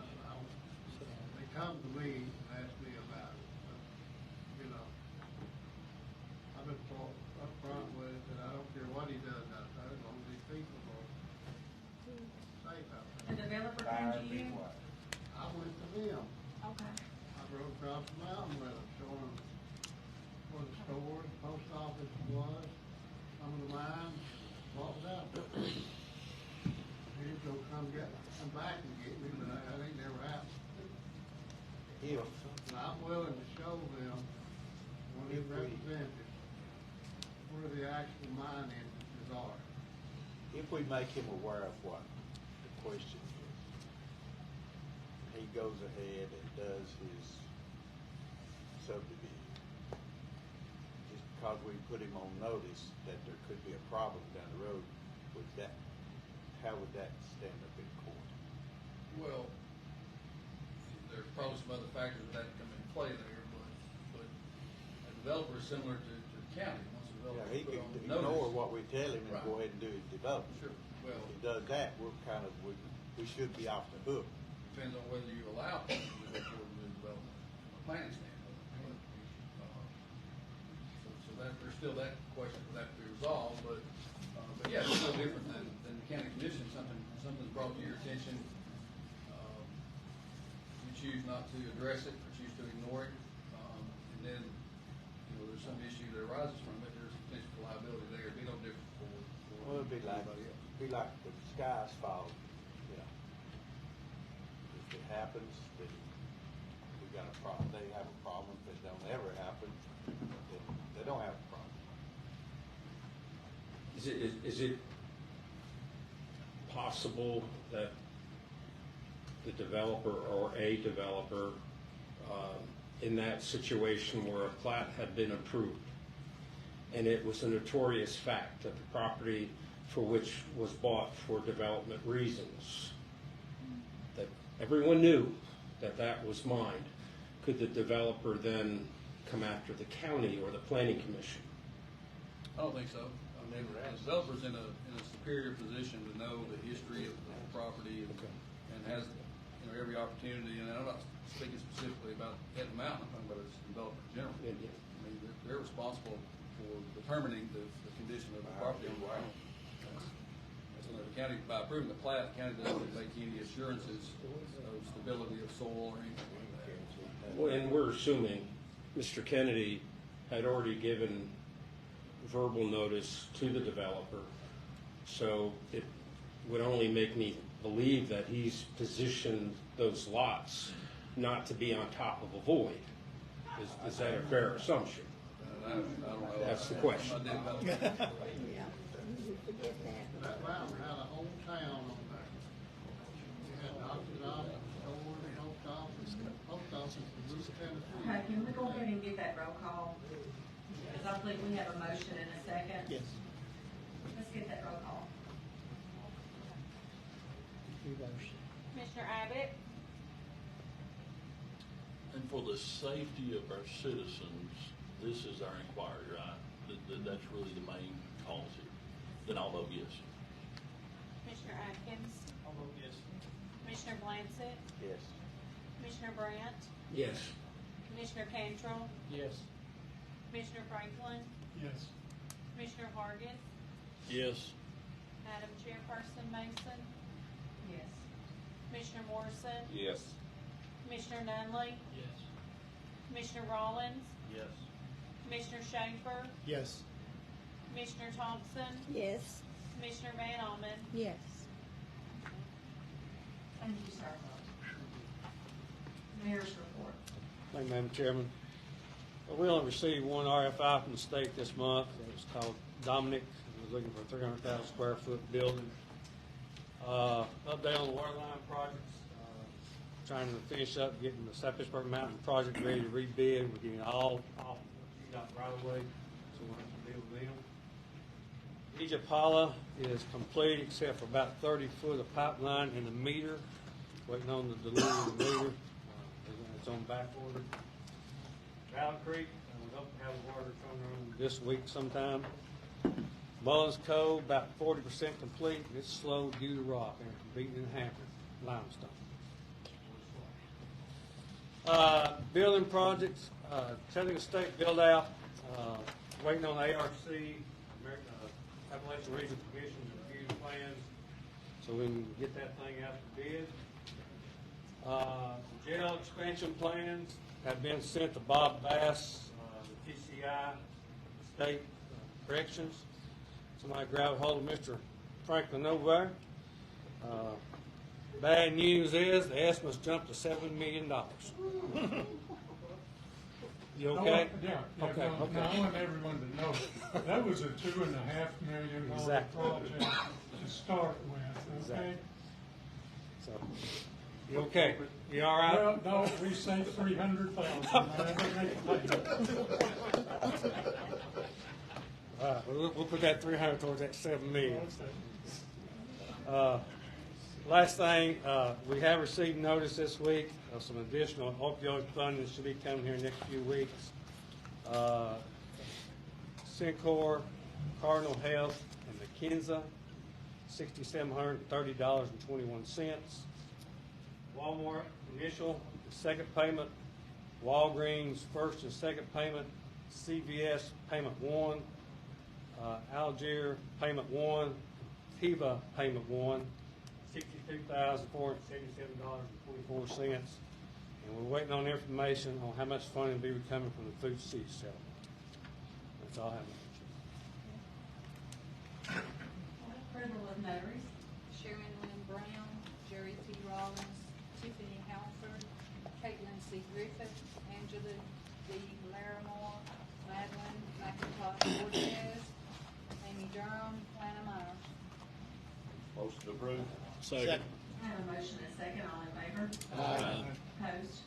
they come to me and ask me about it, but, you know, I've been upfront with it, that I don't care what he does out there, as long as these people are safe out there. The developer came to you? I went to them. Okay. I rode across the mountain with them, showing them where the stores, post office was, some of the mines, what was out there. He was gonna come back and get me, but that ain't never happened. And I'm willing to show them what it represented, where the actual mine entrances are. If we make him aware of what the question is, he goes ahead and does his subdivision, just because we put him on notice that there could be a problem down the road, would that, how would that stand up in court? Well, there's probably some other factors that come into play there, but a developer is similar to the county. Once a Yeah, developer he put could on ignore notice, what we tell him and Right. go ahead and do his development. Sure. Well, If he does that, we're kind of, we should be off the hook. depends on whether you allow people to go forward with development from a planning standpoint. So that, there's still that question for that to be resolved, but yeah, it's no different than the county commission. Something's brought to your attention, you choose not to address it, or choose to ignore it, and then, you know, there's some issue that arises from it, there's potential for liability there. It'd be no different for Well, it'd be like, anybody else. the skies fall, you know. If it happens, then we got a problem, they have a problem. If it don't ever happen, then they don't have a problem. Is it possible that the developer or a developer, in that situation where a plat had been approved, and it was a notorious fact that the property for which was bought for development reasons, that everyone knew that that was mine, could the developer then come after the county or the planning commission? I don't think so. I mean, the developer's in a superior position to know the history of the property and has, you know, every opportunity, and I'm not speaking specifically about Head Mountain, I'm talking about its development in general. I mean, they're responsible for determining the condition of the property on the ground. So the county, by approving the plat, the county doesn't make any assurances of stability of soil or anything like that. Well, and we're assuming Mr. Kennedy had already given verbal notice to the developer, so it would only make me believe that he's positioned those lots not to be on top of a void. Is that a fair assumption? I don't know. That's the question. That mountain had a whole town on there. You had doctor's office, stores, post office in Bruce, Tennessee. Okay, can we go ahead and get that roll call? Because I believe we have a motion in a second. Yes. Let's get that roll call. Commissioner Abbott? And for the safety of our citizens, this is our inquiry, right? That's really the main cause here. Then I'll vote yes. Commissioner Atkins? I'll vote yes. Commissioner Blansett, Yes. Commissioner Brandt, Yes. Commissioner Cantrell, Yes. Commissioner Franklin, Yes. Commissioner Hargis, Yes. Madam Chairperson Mason, Yes. Commissioner Morrison, Yes. Commissioner Nunley, Yes. Commissioner Rollins, Yes. Commissioner Schaefer, Yes. Commissioner Thompson, Yes. Commissioner Van Almen. Yes. Thank you, sir. Mayor's report. Thank you, Madam Chairman. We only received one RFI from the state this month. It was called Dominic. He was looking for a 300,000 square foot building. Update on the water line projects. Trying to finish up getting the South Pittsburgh Mountain project ready to rebid. We're getting all off right away, so we'll have to deal with them. Ejapala is complete except for about 30 foot of pipeline and the meter. Waiting on the delivery of the meter. It's on back order. Valley Creek, we hope to have the water coming on this week sometime. Mullins Cove, about 40% complete. It's slow due to rock and beating and hammering limestone. Building projects, Chattanooga State build out, waiting on ARC, Appalachian Regional Commission to review the plans so we can get that thing out to bid. Jail expansion plans have been sent to Bob Bass, the TCI, State Corrections. Somebody grab a hold of Mr. Franklin over there. Bad news is the estimate's jumped to $7 million. You okay? Yeah. Okay, Now, okay. I want everyone to know, that was a $2.5 million Exactly. project to start with, okay? Exactly. So, you okay? You all right? Well, no, we saved 300,000. We'll put that 300 towards that 7 million. Last thing, we have received notice this week of some additional opioid funding that should be coming here in the next few weeks. Syncor, Cardinal Health, and McKenza, $6,730.21. Walmart, initial and second payment. Walgreens, first and second payment. CVS, payment 1. Algier, payment 1. Tiva, payment 1. $62,477.24. And we're waiting on information on how much funding will be coming from the Food City settlement. That's all I have. Approval of notaries. Sharon Lynn Brown, Jerry T. Rollins, Tiffany Halford, Caitlin C. Griffith, Angela D. Larimore, Madeline McIntosh Cortez, Amy Durham, Lana Myers. Motion approved. Second. I have a motion and a second, all in favor? Aye. Opposed?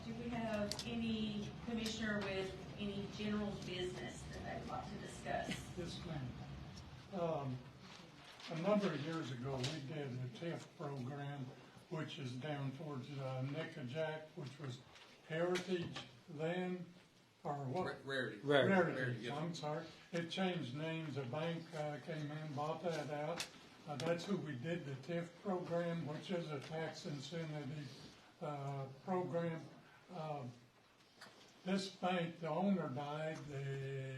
Do we have any commissioner with any general business that they would like to discuss? Yes, ma'am. A number of years ago, we did a TIF program, which is down towards Nickajack, which was Heritage then, or what? Rarity. Rarity, yes. I'm sorry. It changed names. A bank came in, bought that out. That's who we did the TIF program, which is a tax incentive program. This bank, the owner died.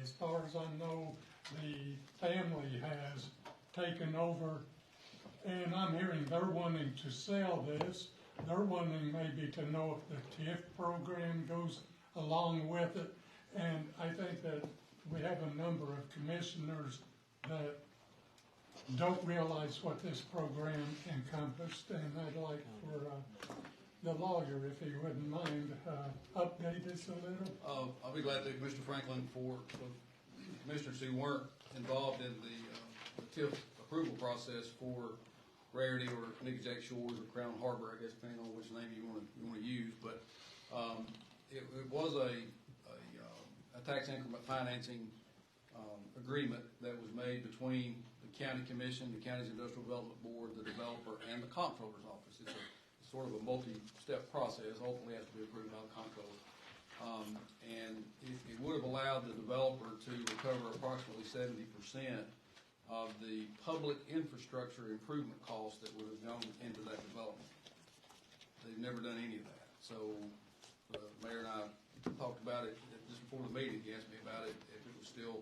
As far as I know, the family has taken over, and I'm hearing they're wanting to sell this. They're wanting maybe to know if the TIF program goes along with it. And I think that we have a number of commissioners that don't realize what this program encompassed, and I'd like for the lawyer, if he wouldn't mind, update us a little. I'll be glad to, Commissioner Franklin, for commissioners who weren't involved in the TIF approval process for Rarity or Nickajack Shores or Crown Harbor, I guess, depending on which name you want to use. But it was a tax increment financing agreement that was made between the county commission, the county's industrial development board, the developer, and the comptroller's office. It's sort of a multi-step process. Ultimately, has to be approved by the comptroller. And it would have allowed the developer to recover approximately 70% of the public infrastructure improvement costs that would have gone into that development. They've never done any of that. So, the mayor and I talked about it just before the meeting. He asked me about it, if it was still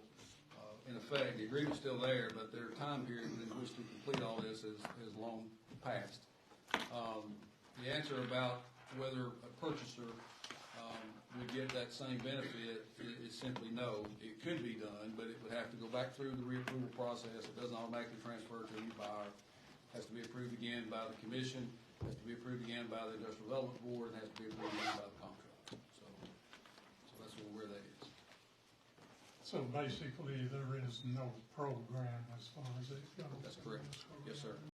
in effect. The agreement's still there, but their time period in which to complete all this is long past. The answer about whether a purchaser would get that same benefit is simply no. It could be done, but it would have to go back through the reapproval process. It doesn't automatically transfer to a new buyer. It has to be approved again by the commission, has to be approved again by the Industrial Development Board, and has to be approved again by the contractor. So that's where that is. So basically, there is no program as far as it goes. That's correct. Yes, sir.